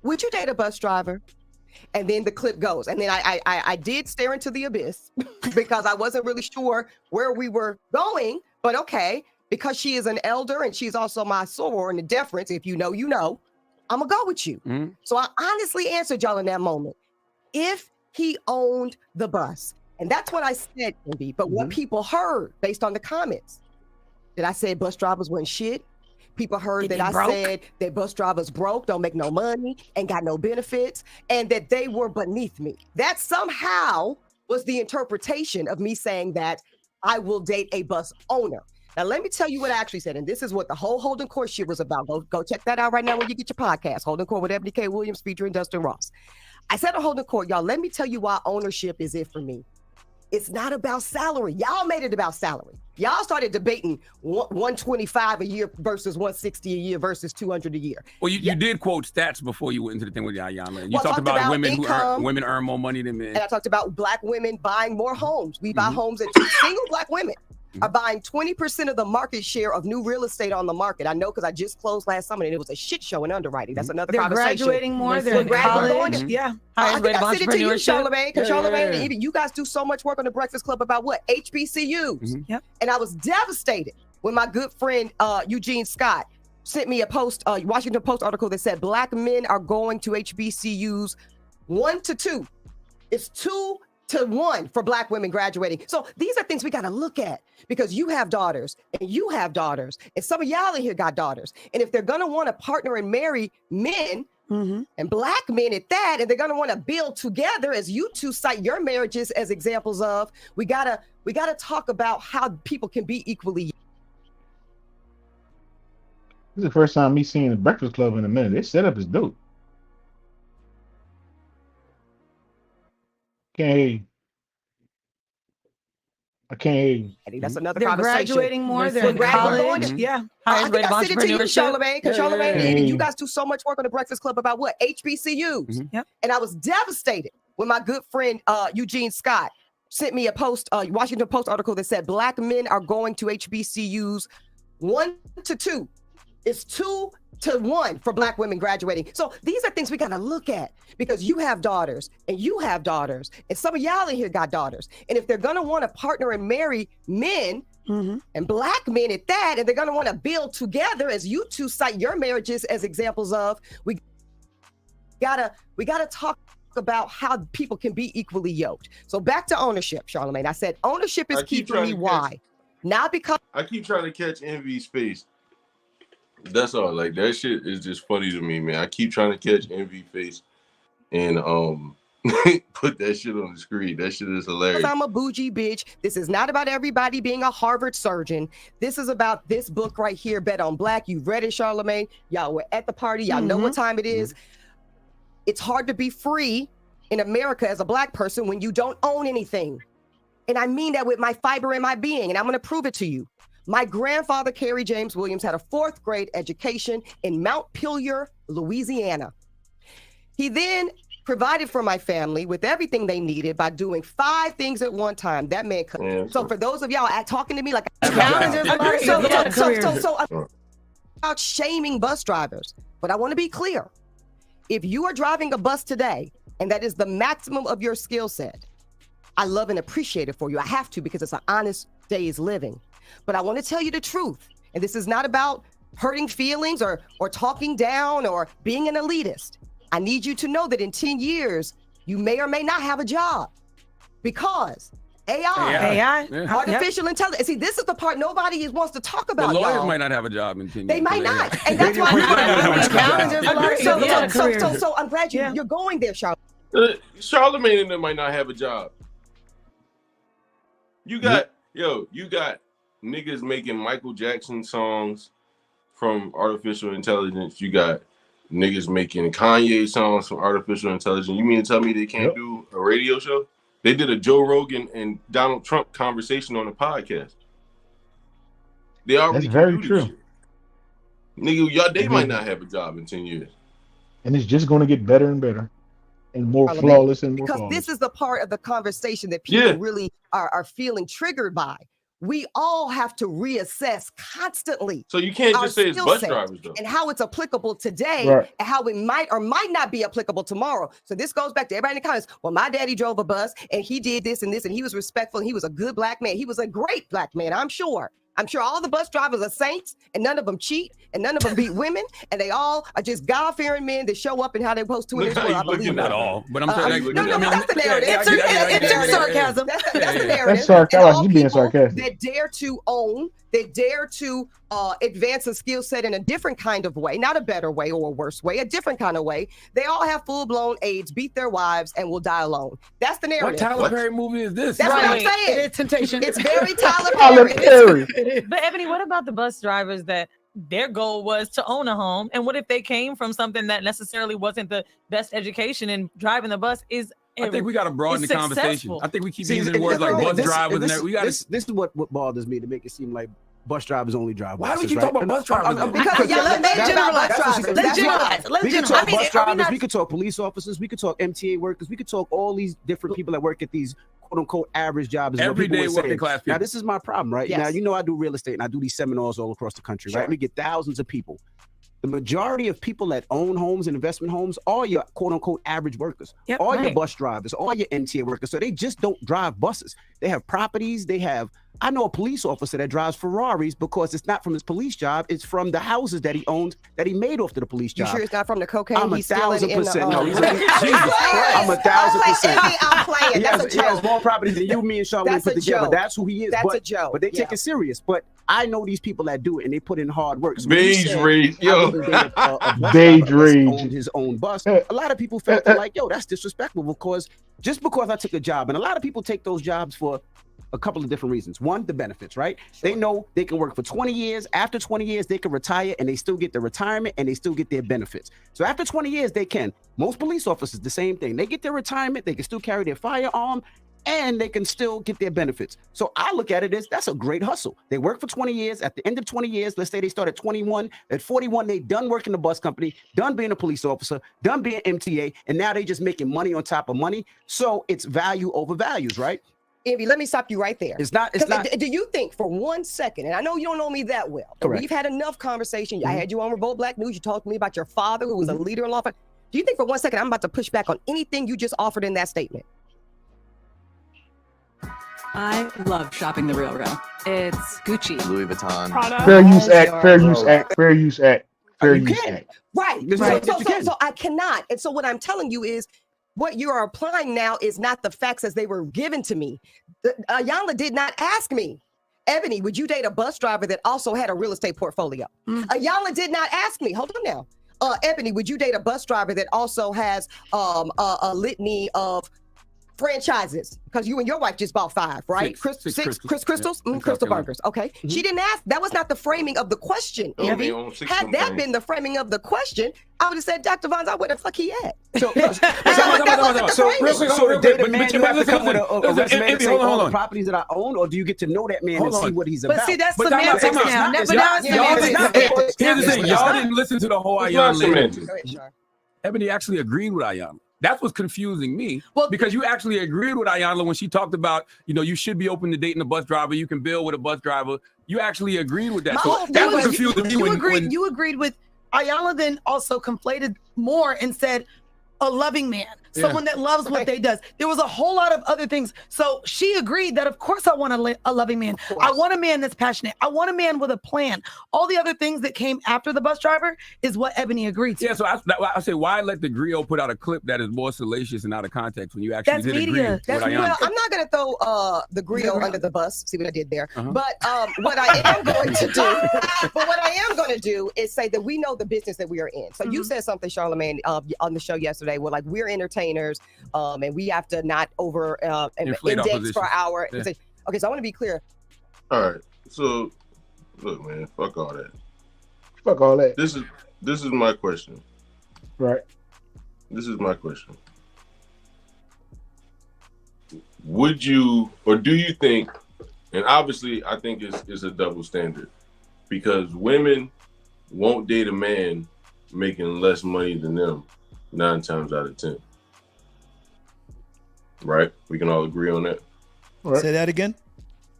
would you date a bus driver? And then the clip goes. And then I did stare into the abyss because I wasn't really sure where we were going. But okay, because she is an elder and she's also my soror in the deference, if you know, you know, I'm going to go with you. Mm-hmm. So I honestly answered y'all in that moment. If he owned the bus, and that's what I said, Indy, but what people heard based on the comments, that I said bus drivers weren't shit. People heard that I said that bus drivers broke, don't make no money, and got no benefits, and that they were beneath me. That somehow was the interpretation of me saying that I will date a bus owner. Now, let me tell you what I actually said, and this is what the whole Holding Court shit was about. Go check that out right now when you get your podcast, Holding Court with Ebony K. Williams featuring Dustin Ross. I said on Holding Court, y'all, let me tell you why ownership is it for me. It's not about salary. Y'all made it about salary. Y'all started debating $125 a year versus $160 a year versus $200 a year. Well, you did quote stats before you went into the thing with Ayanna. You talked about women income, women earn more money than men. And I talked about Black women buying more homes. We buy homes at single Black women are buying 20% of the market share of new real estate on the market. I know because I just closed last summer and it was a shit show in underwriting. That's another conversation. They're graduating more. They're in college. Yeah. I think I said it to you, Charlamagne, because Charlamagne, and even you guys do so much work on the Breakfast Club about what? HBCUs. Yep. And I was devastated when my good friend Eugene Scott sent me a post, Washington Post article that said Black men are going to HBCUs 1 to 2. It's 2 to 1 for Black women graduating. So these are things we got to look at because you have daughters and you have daughters and some of y'all in here got daughters. And if they're going to want to partner and marry men and Black men at that, and they're going to want to build together, as you two cite your marriages as examples of, we gotta talk about how people can be equally. This is the first time me seeing the Breakfast Club in a minute. Their setup is dope. Can't hear you. I can't hear you. I think that's another they're conversation. Graduating more. They're in college. Yeah. I think I said it to you, Charlamagne, because Charlamagne, and you guys do so much work on the Breakfast Club about what? HBCUs. Yep. And I was devastated when my good friend Eugene Scott sent me a post, Washington Post article that said Black men are going to HBCUs 1 to 2. It's 2 to 1 for Black women graduating. So these are things we got to look at because you have daughters and you have daughters and some of y'all in here got daughters. And if they're going to want to partner and marry men and Black men at that, and they're going to want to build together, as you two cite your marriages as examples of, we gotta talk about how people can be equally yoked. So back to ownership, Charlamagne. I said ownership is key for me. Why? Not because I keep trying to catch Envy's face. That's all. Like that shit is just funny to me, man. I keep trying to catch Envy face, and Put that shit on the screen. That shit is hilarious. I'm a bougie bitch. This is not about everybody being a Harvard surgeon. This is about this book right here, Bet on Black. You've read it, Charlamagne. Y'all were at the party. Y'all know what time it is. It's hard to be free in America as a Black person when you don't own anything. And I mean that with my fiber in my being, and I'm going to prove it to you. My grandfather, Kerry James Williams, had a 4th grade education in Montpelier, Louisiana. He then provided for my family with everything they needed by doing 5 things at one time. That man could. Yeah, so for those of y'all talking to me like so about shaming bus drivers, but I want to be clear. If you are driving a bus today and that is the maximum of your skill set, I love and appreciate it for you. I have to, because it's an honest day's living. But I want to tell you the truth. And this is not about hurting feelings or talking down or being an elitist. I need you to know that in 10 years, you may or may not have a job because AI. Artificial intelligence. See, this is the part nobody wants to talk about. The lawyers might not have a job in 10 years. They might not. And that's why so I'm glad you're going there, Charlamagne. Charlamagne and them might not have a job. You got niggas making Michael Jackson songs from artificial intelligence. You got niggas making Kanye songs from artificial intelligence. You mean to tell me they can't do a radio show? They did a Joe Rogan and Donald Trump conversation on a podcast. They already That's very true. Shit. Nigga, they might not have a job in 10 years. And it's just going to get better and better. And more flawless and more because flawless. This is the part of the conversation that people really are feeling triggered by. We all have to reassess constantly. So you can't just say it's bus drivers, though. And how it's applicable today and how it might or might not be applicable tomorrow. So this goes back to everybody in the comments. Well, my daddy drove a bus and he did this and this and he was respectful and he was a good Black man. He was a great Black man, I'm sure. I'm sure all the bus drivers are saints and none of them cheat and none of them beat women and they all are just God-fearing men that show up and how they're supposed to in this world. I believe not all, but I'm saying that's the narrative. It's sarcasm. That's the narrative. That's sarcasm. You being sarcastic. That dare to own, that dare to advance a skill set in a different kind of way, not a better way or a worse way, a different kind of way. They all have full-blown AIDS, beat their wives, and will die alone. That's the narrative. What Tyler Perry movie is this? That's what I'm saying. It's Temptation. It's very Tyler Perry. But Ebony, what about the bus drivers that their goal was to own a home? And what if they came from something that necessarily wasn't the best education, and driving the bus is I think we got to broaden the conversation. I think we keep using words like bus drivers. This is what bothers me, to make it seem like bus drivers only drive buses. Why do we keep talking about bus drivers? Because let's generalize. We could talk bus drivers. We could talk police officers. We could talk MTA workers. We could talk all these different people that work at these quote-unquote average jobs. Everyday working class people. Now, this is my problem, right? Now, you know I do real estate and I do these seminars all across the country, right? We get thousands of people. The majority of people that own homes and investment homes are your quote-unquote average workers, all your bus drivers, all your MTA workers. So they just don't drive buses. They have properties. I know a police officer that drives Ferraris because it's not from his police job. It's from the houses that he owned, that he made off to the police job. You sure it's not from the cocaine? I'm 1,000%. No, I'm 1,000%. I'm playing. That's a joke. He has more properties than you, me, and Charlamagne put together. That's who he is. That's a joke. But they take it serious. But I know these people that do it, and they put in hard work. So Beige rage, yo. Beige rage. Owned his own bus. A lot of people felt like, yo, that's disrespectful because I took a job, and a lot of people take those jobs for a couple of different reasons. One, the benefits, right? They know they can work for 20 years. After 20 years, they can retire and they still get their retirement and they still get their benefits. So after 20 years, they can. Most police officers, the same thing. They get their retirement, they can still carry their firearm, and they can still get their benefits. So I look at it as that's a great hustle. They work for 20 years. At the end of 20 years, let's say they start at 21. At 41, they done working the bus company, done being a police officer, done being MTA, and now they just making money on top of money. So it's value over values, right? Envy, let me stop you right there. It's not. Do you think for 1 second, and I know you don't know me that well, but we've had enough conversation. I had you on Revolt Black News. You talked to me about your father, who was a leader in law. Do you think for 1 second I'm about to push back on anything you just offered in that statement? I love shopping the Real Real. It's Gucci, Louis Vuitton, Prada. Fair use act. Fair use act. Fair use act. Fair use act. Right. So I cannot. And so what I'm telling you is, what you are applying now is not the facts as they were given to me. Ayanla did not ask me, Ebony, would you date a bus driver that also had a real estate portfolio? Ayanla did not ask me. Hold on now. Ebony, would you date a bus driver that also has a litany of franchises? Because you and your wife just bought 5, right? Six crystals, crystal burgers. Okay. She didn't ask. That was not the framing of the question. Envy. Had that been the framing of the question, I would have said, Dr. Vons, where the fuck he at? So to date a man, you have to come with a resume to say all the properties that I own, or do you get to know that man and see what he's about? But see, that's semantics now. Here's the thing. Y'all didn't listen to the whole Ayanna. Ebony actually agreed with Ayanna. That's what's confusing me, because you actually agreed with Ayanna when she talked about, you should be open to dating a bus driver. You can build with a bus driver. You actually agreed with that. So that was confusing me. You agreed with Ayanna, then also conflated more and said a loving man, someone that loves what they does. There was a whole lot of other things. So she agreed that, of course, I want a loving man. I want a man that's passionate. I want a man with a plan. All the other things that came after the bus driver is what Ebony agreed to. Yeah, so I say, why let the griot put out a clip that is more salacious and out of context when you actually did agree with Ayanna? Well, I'm not going to throw the griot under the bus. See what I did there? But what I am going to do, is say that we know the business that we are in. So you said something, Charlamagne, on the show yesterday. We're like, we're entertainers, and we have to not over index for our. Okay, so I want to be clear. All right. So, look, man, fuck all that. Fuck all that. This is my question. Right. This is my question. Would you, or do you think, and obviously I think it's a double standard, because women won't date a man making less money than them 9 times out of 10. Right? We can all agree on that. Right. Say that again.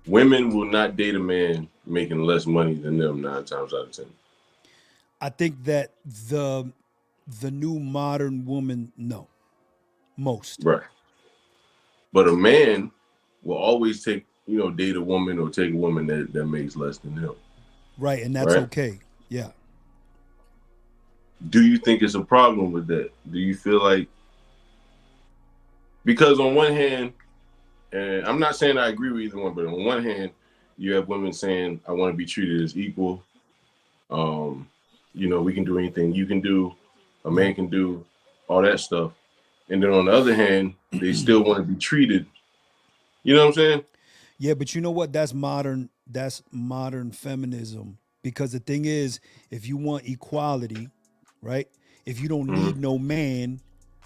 Women will not date a man making less money than them 9 times out of 10. I think that the new modern woman, no. Most. Right. But a man will always date a woman or take a woman that makes less than him. Right, and that's okay. Yeah. Do you think it's a problem with that? Do you feel like, because on one hand, and I'm not saying I agree with either one, but on one hand, you have women saying, I want to be treated as equal. We can do anything you can do, a man can do, all that stuff. And then on the other hand, they still want to be treated. You know what I'm saying? Yeah, but you know what? That's modern feminism. Because the thing is, if you want equality, right? If you don't need no man,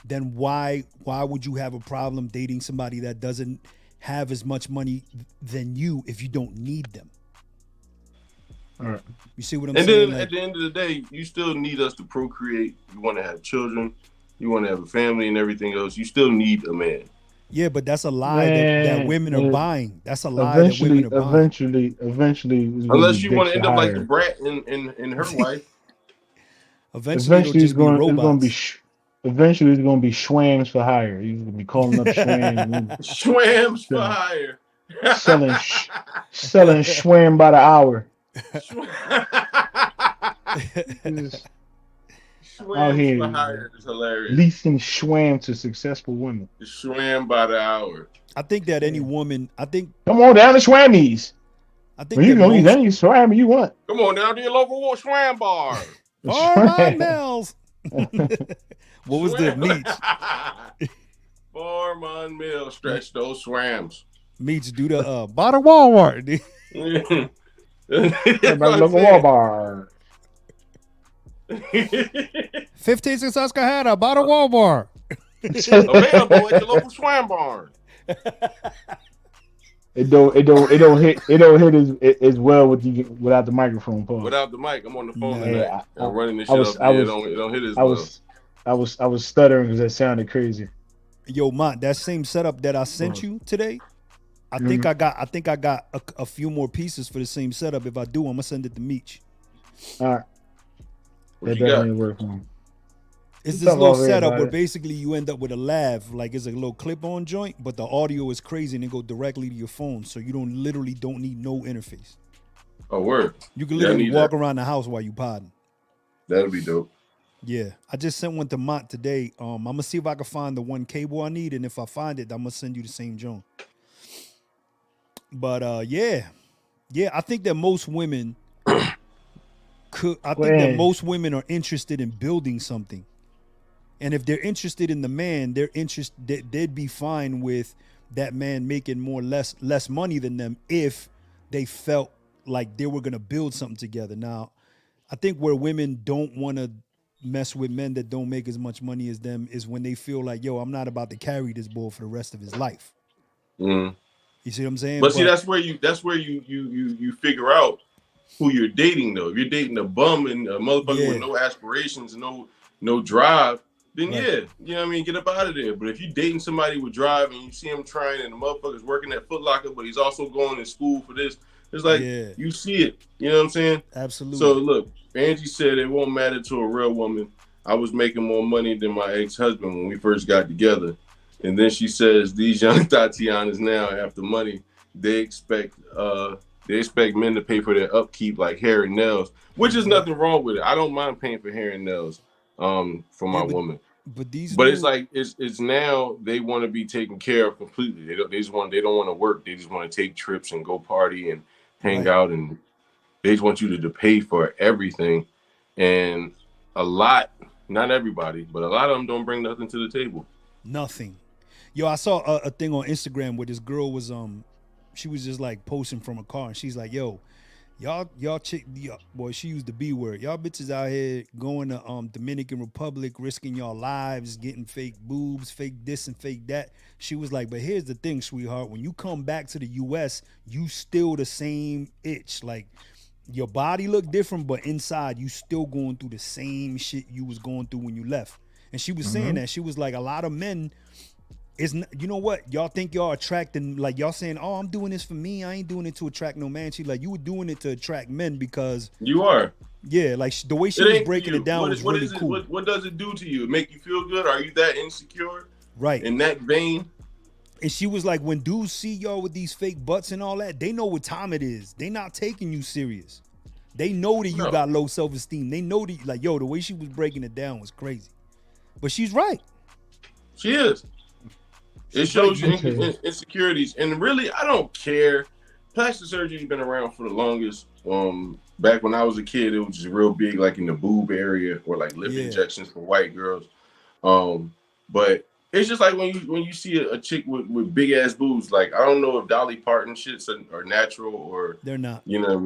then why would you have a problem dating somebody that doesn't have as much money than you if you don't need them? All right. You see what I'm saying? saying? And then at the end of the day, you still need us to procreate. You want to have children. You want to have a family and everything else. You still need a man. Yeah, but that's a lie that women are buying. That's a lie that women are buying. Eventually. Unless you want to end up like the brat and her wife. Eventually it's going to be Eventually, it's going to be Schwams for hire. You're going to be calling up Schwams. Schwams for hire. selling Schwam by the hour. Out here, for hire is hilarious. Leasing Schwam to successful women. Schwam by the hour. I think that any woman, come on down to Schwammies. I think you any Schwam you want. Come on down to your local Schwam bar. Barman Mills. What was the Meech? Barman Mills, stretch those Schwams. Meech, do the by the Walmart. Everybody local Walmart. 15 Susquehanna, by the Walmart. Available at the local Schwam barn. It don't hit as well without the microphone, Paul. Without the mic, I'm on the phone tonight. I'm running this shit up. It don't hit as well. I was stuttering because that sounded crazy. Yo, Mont, that same setup that I sent you today, I think I got a few more pieces for the same setup. If I do, I'm gonna send it to Meech. All right. That definitely work for me. It's this little setup where basically you end up with a lav, like it's a little clip-on joint, but the audio is crazy and it go directly to your phone, so you don't need no interface. Oh, word. You can literally walk around the house while you podding. That'd be dope. Yeah, I just sent one to Mont today. I'm gonna see if I can find the one cable I need, and if I find it, I'm gonna send you the same joint. But yeah, I think that most women think that most women are interested in building something. And if they're interested in the man, they'd be fine with that man making less money than them if they felt like they were gonna build something together. Now, I think where women don't want to mess with men that don't make as much money as them is when they feel like, yo, I'm not about to carry this boy for the rest of his life. Mm. You see what I'm saying? But see, that's where you figure out who you're dating though. If you're dating a bum and a motherfucker with no aspirations, no drive, then yeah, you know what I mean, get up out of there. But if you're dating somebody with drive and you see him trying and the motherfucker's working at Foot Locker, but he's also going to school for this, it's like you see it. You know what I'm saying? Absolutely. So look, Angie said it won't matter to a real woman. I was making more money than my ex-husband when we first got together. And then she says these young Tatianas now after money, they expect men to pay for their upkeep like hair and nails, which is nothing wrong with it. I don't mind paying for hair and nails for my woman. But it's like it's now they want to be taken care of completely. They don't want to work. They just want to take trips and go party and hang out, and they just want you to pay for everything. And a lot, not everybody, but a lot of them don't bring nothing to the table. Nothing. Yo, I saw a thing on Instagram where this girl was she was just like posting from a car, and she's like, yo, y'all chick, boy, she used the B word. Y'all bitches out here going to Dominican Republic, risking y'all lives, getting fake boobs, fake this and fake that. She was like, but here's the thing, sweetheart, when you come back to the US, you still the same itch. Like, your body look different, but inside you still going through the same shit you was going through when you left. And she was saying that. She was like, a lot of men you know what? Y'all think y'all attracting, like y'all saying, oh, I'm doing this for me. I ain't doing it to attract no man. She like, you were doing it to attract men because you are. Yeah, like the way she was breaking it down was really cool. What does it do to you? Make you feel good? Are you that insecure? Right. In that vein? And she was like, when dudes see y'all with these fake butts and all that, they know what time it is. They not taking you serious. They know that you got low self-esteem. They know that, like, yo, the way she was breaking it down was crazy. But she's right. She is. It shows you insecurities. And really, I don't care. Plastic surgery's been around for the longest. Back when I was a kid, it was just real big, like in the boob area, or like lip injections for white girls. But it's just like when you see a chick with big ass boobs, like, I don't know if Dolly Parton shits are natural or they're not. You know what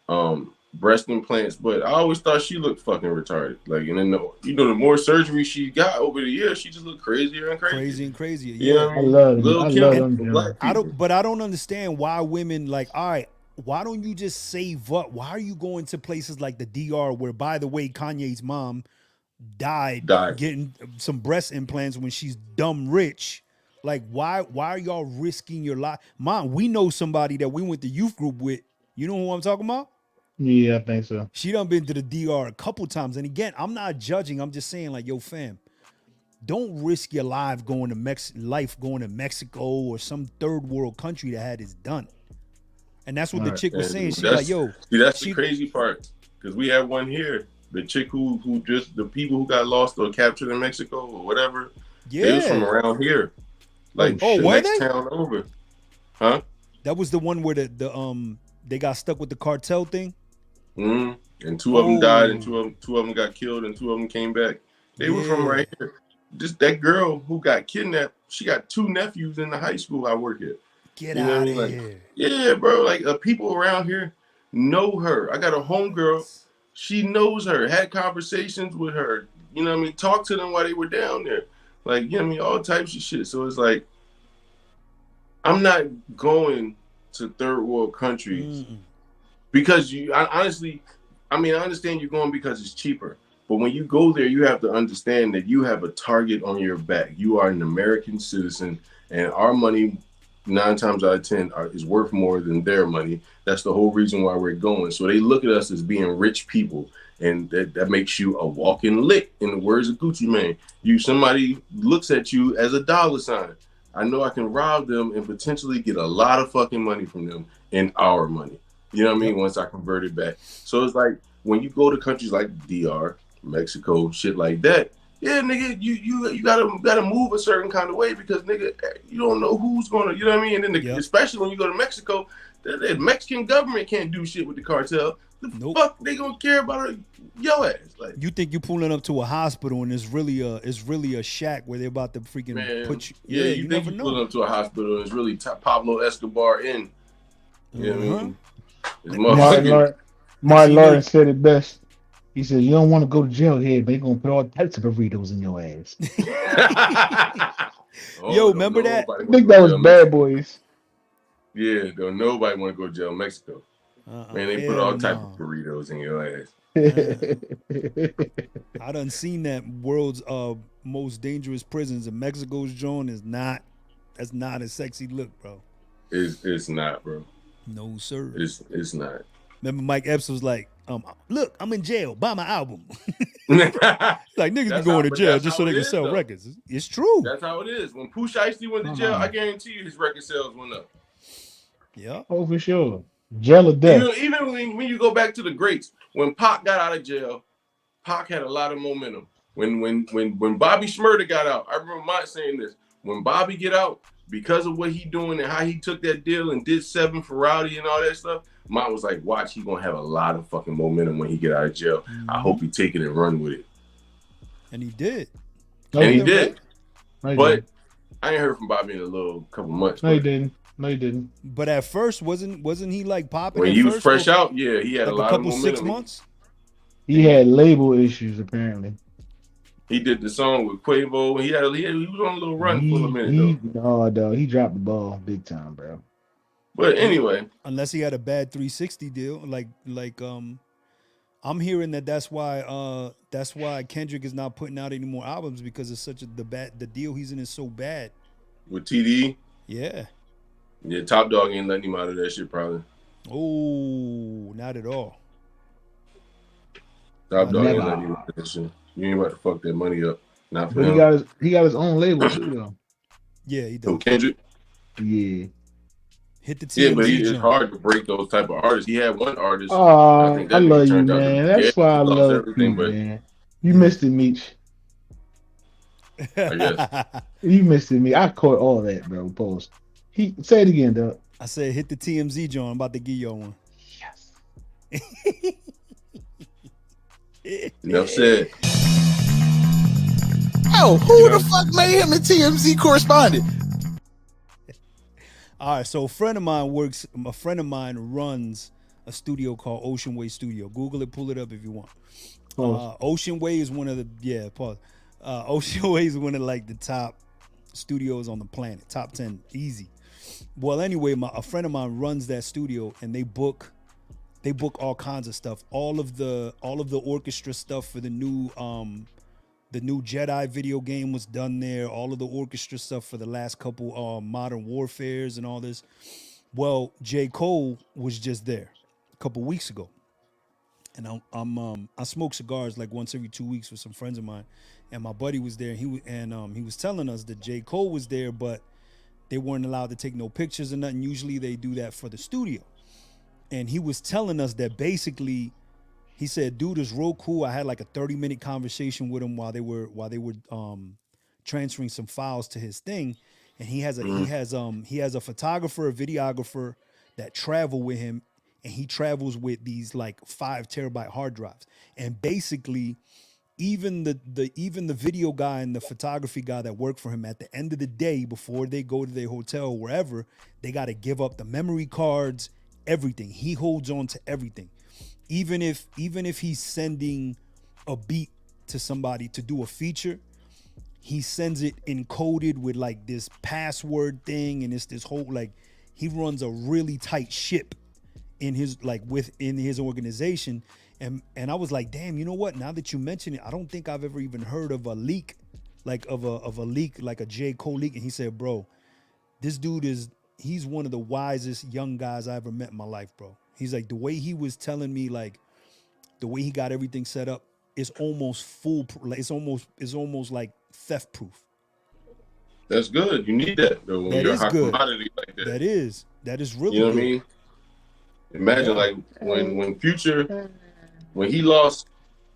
I mean? Breast implants, but I always thought she looked fucking retarded. Like, and then the more surgery she got over the years, she just looked crazier and crazier. Yeah, I love them. I don't understand why women, like, all right, why don't you just save up? Why are you going to places like the DR, where, by the way, Kanye's mom died getting some breast implants when she's dumb rich? Like, why are y'all risking your life? Mom, we know somebody that we went to youth group with. You know who I'm talking about? Yeah, I think so. She done been to the DR a couple times. And again, I'm not judging. I'm just saying, like, yo, fam, don't risk your life going to Mexico or some third world country that had this done. And that's what the chick was saying. She's like, yo. See, that's the crazy part. Because we have one here. The chick who just, the people who got lost or captured in Mexico or whatever. Yeah. They was from around here. Like, the next town over. Huh? That was the one where they got stuck with the cartel thing? And two of them died, and two of them got killed, and two of them came back. They were from right here. Just that girl who got kidnapped, she got two nephews in the high school I work at. Get out of here. Like, yeah, bro. Like, people around here know her. I got a homegirl. She knows her. Had conversations with her. You know what I mean? Talked to them while they were down there. Like, you know what I mean? All types of shit. So it's like, I'm not going to third world countries because I understand you're going because it's cheaper. But when you go there, you have to understand that you have a target on your back. You are an American citizen, and our money, 9 times out of 10, is worth more than their money. That's the whole reason why we're going. So they look at us as being rich people, and that makes you a walking lick, in the words of Gucci Mane. Somebody looks at you as a dollar sign. I know I can rob them and potentially get a lot of fucking money from them in our money. You know what I mean? Once I convert it back. So it's like, when you go to countries like DR, Mexico, shit like that, yeah, nigga, you gotta move a certain kind of way, because, nigga, you don't know who's gonna, you know what I mean? And then especially when you go to Mexico, the Mexican government can't do shit with the cartel. The fuck they gonna care about your ass? Like, you think you pulling up to a hospital and it's really a shack where they're about to freaking put you. Yeah, you think you pulling up to a hospital and it's really Pablo Escobar in. You know what I mean? Martin Lawrence said it best. He said, "You don't want to go to jail here, but they're gonna put all types of burritos in your ass." Yo, remember that? I think that was Bad Boys. Yeah, don't nobody want to go to jail in Mexico. Man, they put all types of burritos in your ass. I done seen that world's most dangerous prisons, and Mexico's joint that's not a sexy look, bro. It's not, bro. No, sir. It's not. Remember Mike Epps was like, look, I'm in jail. Buy my album. Like niggas be going to jail just so they can sell records. It's true. That's how it is. When Pooh Shiesty went to jail, I guarantee you his record sales went up. Yeah. Oh, for sure. Jail or death. Even when you go back to the greats, when Pac got out of jail, Pac had a lot of momentum. When Bobby Shmurda got out, I remember Mont saying this. When Bobby get out, because of what he doing and how he took that deal and did 7 for Rowdy and all that stuff, Mont was like, watch, he gonna have a lot of fucking momentum when he get out of jail. I hope he take it and run with it. And he did. And he did. No, but I ain't heard from Bobby in a couple months. No, he didn't. No, he didn't. But at first, wasn't he like popping? When he was fresh out, yeah, he had like a lot of momentum. 6 months. He had label issues apparently. He did the song with Quavo. He was on a little run for a minute though. He dropped the ball big time, bro. But anyway, unless he had a bad 360 deal, like I'm hearing that's why Kendrick is not putting out any more albums because it's such the deal he's in is so bad. With TD, yeah, Top Dog ain't letting him out of that shit probably. Oh, not at all. Top Dog ain't letting him out of that shit. You ain't about to fuck that money up. Not for but him. he got his own label too, though. Yeah, he does. So Kendrick. Yeah. Hit the TMZ. Yeah, but it's hard to break those type of artists. He had one artist. Oh, I love you, man. That's why I love you, man. You missed it, Meech. I guess. You missed it, me. I caught all that, bro. Pause. Say it again, dog. I said, hit the TMZ, John. I'm about to give you one. Yes. Enough said. Oh, who the fuck made him a TMZ correspondent? All right, so a friend of mine runs a studio called Ocean Way Studio. Google it, pull it up if you want. Ocean Way is one of the Ocean Way is one of like the top studios on the planet, top 10, easy. Well, anyway, a friend of mine runs that studio, and they book all kinds of stuff. All of the orchestra stuff for the new Jedi video game was done there. All of the orchestra stuff for the last couple Modern Warfares and all this. Well, J. Cole was just there a couple weeks ago, and I smoke cigars like once every 2 weeks with some friends of mine, and my buddy was there. He was telling us that J. Cole was there, but they weren't allowed to take no pictures or nothing. Usually they do that for the studio, and he was telling us that basically. He said, dude is real cool. I had like a 30-minute conversation with him while they were transferring some files to his thing. And he has a photographer, a videographer that travel with him, and he travels with these like 5 terabyte hard drives. And basically, even the video guy and the photography guy that work for him, at the end of the day, before they go to their hotel or wherever, they got to give up the memory cards, everything. He holds on to everything. Even if he's sending a beat to somebody to do a feature, he sends it encoded with like this password thing, and it's this whole like he runs a really tight ship in his within his organization. And I was like, damn, you know what? Now that you mention it, I don't think I've ever even heard of a leak, like of a leak, like a J. Cole leak. And he said, bro, this dude he's one of the wisest young guys I ever met in my life, bro. He's like, the way he was telling me, like the way he got everything set up is almost it's almost like theft proof. That's good. You need that though. When you're a high commodity like that. That is really good. You know what I mean? Imagine like when Future, when he lost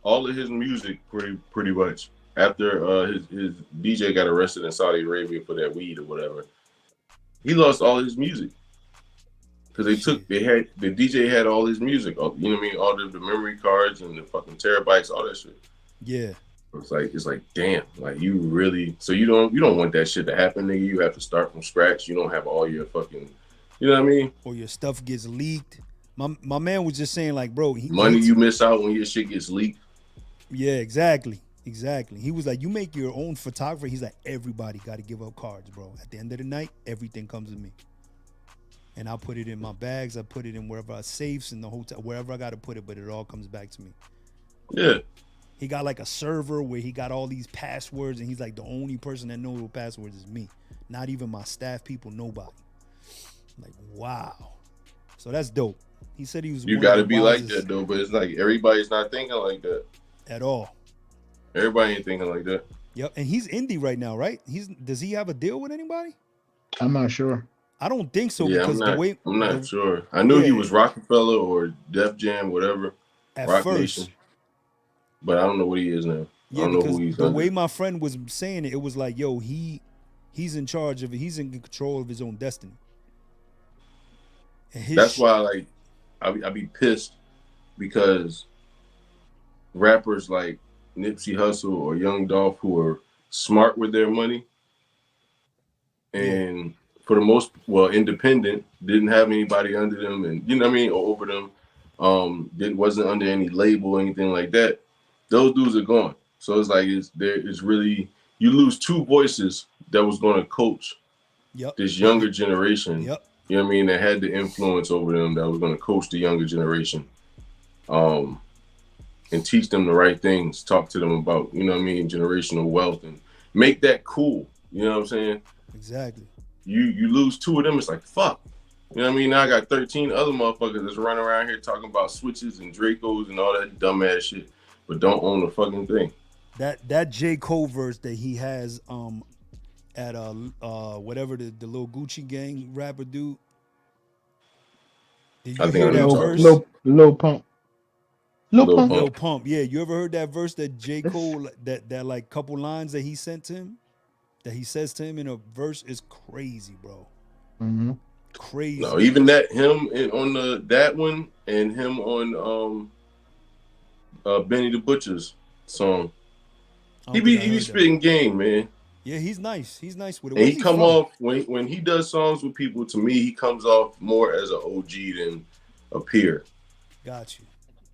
all of his music pretty much after his DJ got arrested in Saudi Arabia for that weed or whatever. He lost all his music. because the DJ had all his music, you know what I mean, all the memory cards and the fucking terabytes, all that shit. Yeah. It's like damn, like you really, so you don't want that shit to happen, nigga. You have to start from scratch. You don't have all your fucking, you know what I mean? Or your stuff gets leaked. My man was just saying, like, bro, money you miss out when your shit gets leaked. Yeah, exactly. He was like, you make your own photography. He's like, everybody got to give up cards, bro. At the end of the night, everything comes to me. And I put it in my bags. I put it in wherever I safes in the hotel, wherever I got to put it, but it all comes back to me. Yeah. He got like a server where he got all these passwords, and he's like, the only person that knows what passwords is me. Not even my staff people, nobody. I'm like, wow. So that's dope. He said he was. You got to be like that though, but it's like everybody's not thinking like that at all. Everybody ain't thinking like that. Yep, and he's indie right now, right? Does he have a deal with anybody? I'm not sure. I don't think so. Yeah, because I'm not sure. I knew he was Rockefeller or Def Jam, whatever. At Rock first. Nation. But I don't know what he is now. Yeah, I don't know because who he's the under. way my friend was saying it, it was like, yo, he's in charge of it. He's in control of his own destiny. That's why, like, I be pissed because rappers like Nipsey Hussle or Young Dolph, who are smart with their money and for the most, independent, didn't have anybody under them, and you know what I mean, or over them, wasn't under any label or anything like that. Those dudes are gone. So it's like it's really, you lose two voices that was going to coach this younger generation. Yep. You know what I mean? That had the influence over them, that was going to coach the younger generation, and teach them the right things, talk to them about, you know what I mean, generational wealth, and make that cool. You know what I'm saying? Exactly. You lose two of them, it's like, fuck. You know what I mean? Now I got 13 other motherfuckers that's running around here talking about switches and Dracos and all that dumbass shit, but don't own the fucking thing. That J. Cole verse that he has at whatever the little Gucci Gang rapper dude. Did you hear that verse? Lil Pump. Lil Pump. Yeah, you ever heard that verse that J. Cole, that like couple lines that he sent to him, that he says to him in a verse is crazy, bro. Mm-hmm. Crazy. No, even that, him on that one and him on Benny the Butcher's song. He be spitting game, man. Yeah, he's nice. He's nice with it. And he come off when he does songs with people. To me, he comes off more as an OG than a peer. Got you.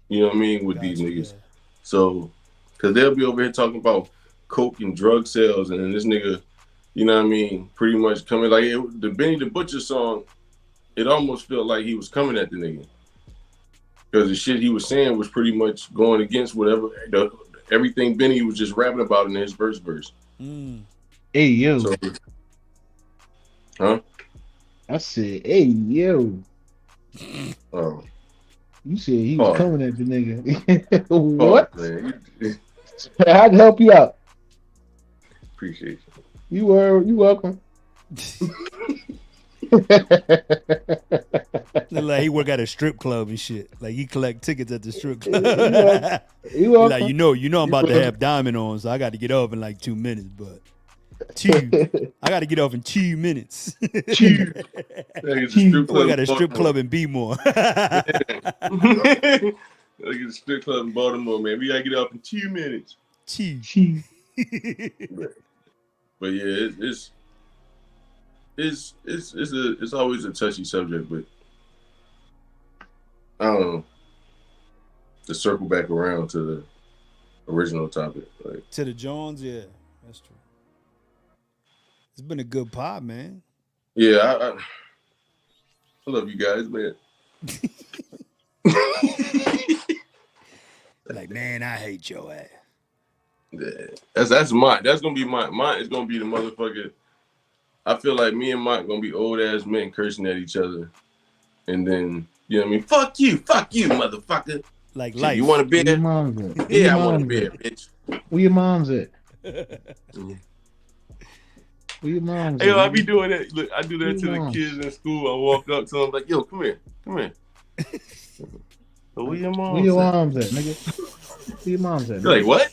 You know what I mean with these niggas. Yeah. So, because they'll be over here talking about coke and drug sales, and then this nigga, you know what I mean, pretty much coming like the Benny the Butcher song. It almost felt like he was coming at the nigga because the shit he was saying was pretty much going against whatever everything Benny was just rapping about in his verse. Hey yo. So, huh? I said, hey yo. Oh. You said he was coming at the nigga. What? Man. I'd help you out. Appreciate you. You welcome. Like he work at a strip club and shit. Like he collect tickets at the strip club. You welcome. Like you know I'm about to have diamond on, so I got to get off in like 2 minutes. But I got to get off in 2 minutes. I got a strip club in Bmore. I get a strip club in Baltimore, man. We gotta get off in 2 minutes. But yeah, it's always a touchy subject, but I don't know. To circle back around to the original topic, like to the Jones, yeah, that's true. It's been a good pod, man. Yeah, I love you guys, man. Like, man, I hate your ass. Yeah, that's mine. That's gonna be mine is gonna be the motherfucker. I feel like me and Mike gonna be old ass men cursing at each other, and then you know what I mean. Fuck you, motherfucker. Like life. You want a beer? Yeah, I want a beer, bitch. Where your mom's at? Where your mom's at? Hey, I be doing that. Look, I do that to the kids in school. I walk up to them like, yo, come here. Where your mom's at? Where your mom's at, nigga? Where your mom's at? You're like, what?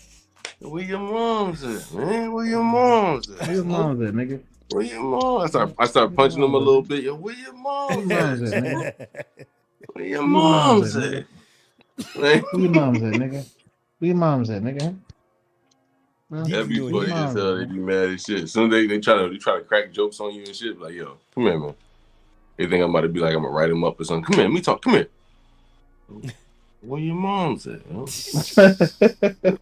Where your mom's at, man? Where your mom's at? Where your mom's at, nigga? Where your mom? I start punching him a little bit. Yo, where your mom's at? Where your mom's at? Where your mom's at, nigga? Where your mom's at, nigga? That'd be funny as hell. They be mad as shit. Soon they try to crack jokes on you and shit. Like, yo, come here, man. They think I'm about to be like, I'm gonna write him up or something. Come here, let me talk. Come here. Where your mom's at?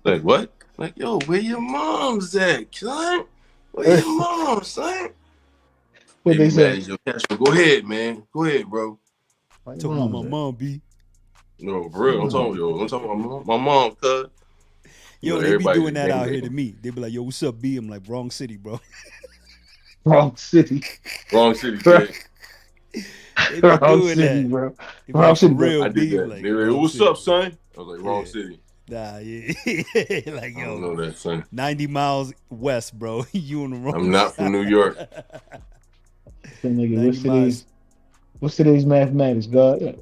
Like, what? Like, yo, where your mom's at, son? Where your mom, son? What they say? Yo, go ahead, man. Go ahead, bro. Talking about my mom, B. No, for real. I'm talking about my mom, cuz. Yo, they be doing that out here to me. They be like, yo, what's up, B? I'm like, wrong city, bro. Wrong city. Wrong city, kid. They be doing that, bro. They be like, for real, I did B. that. Like, They were like, what's up, son? I was like, wrong city. Nah, yeah. Like, I yo, don't know that, son. 90 miles west, bro. You on the wrong I'm not from New York. So, nigga, what's today's mathematics, God?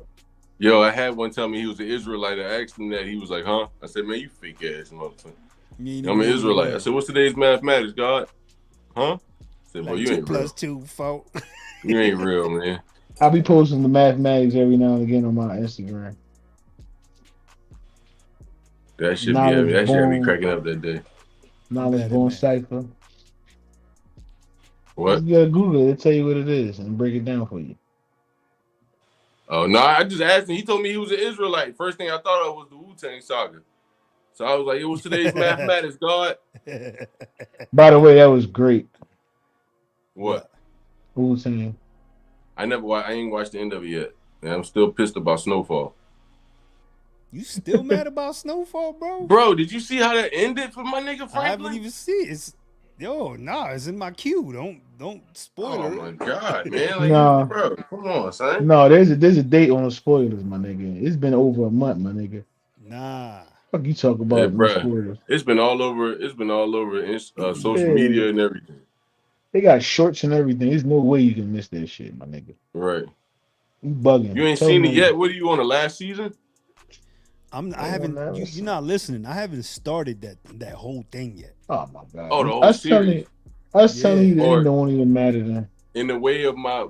Yo, I had one tell me he was an Israelite. I asked him that. He was like, huh? I said, man, you fake ass motherfucker. I'm an Israelite. I said, what's today's mathematics, God? Huh? I said, well, like you ain't 2 real. + 2, 4. You ain't real, man. I'll be posting the mathematics every now and again on my Instagram. That should be cracking up that day. Knowledge born cipher. What? You gotta Google it. It'll tell you what it is and break it down for you. Oh, no, I just asked him. He told me he was an Israelite. First thing I thought of was the Wu-Tang Saga. So I was like, it was today's mathematics, God. By the way, that was great. What? Wu-Tang. I ain't watched the end of it yet. And I'm still pissed about Snowfall. You still mad about Snowfall, bro? Bro, did you see how that ended for my nigga Franklin? I haven't even seen it. It's in my queue. Don't spoil it. Oh my god, man! Like, Nah. bro, come on, son. No, there's a date on the spoilers, my nigga. It's been over a month, my nigga. Nah. Fuck you talk about spoilers. It's been all over. It's been all over social media and everything. They got shorts and everything. There's no way you can miss that shit, my nigga. Right. You bugging. You ain't seen it yet. What are you on the last season? I haven't. You're not listening. I haven't started that whole thing yet. Oh my god. Oh, the whole series. I was telling you that it don't even matter then. In the way of my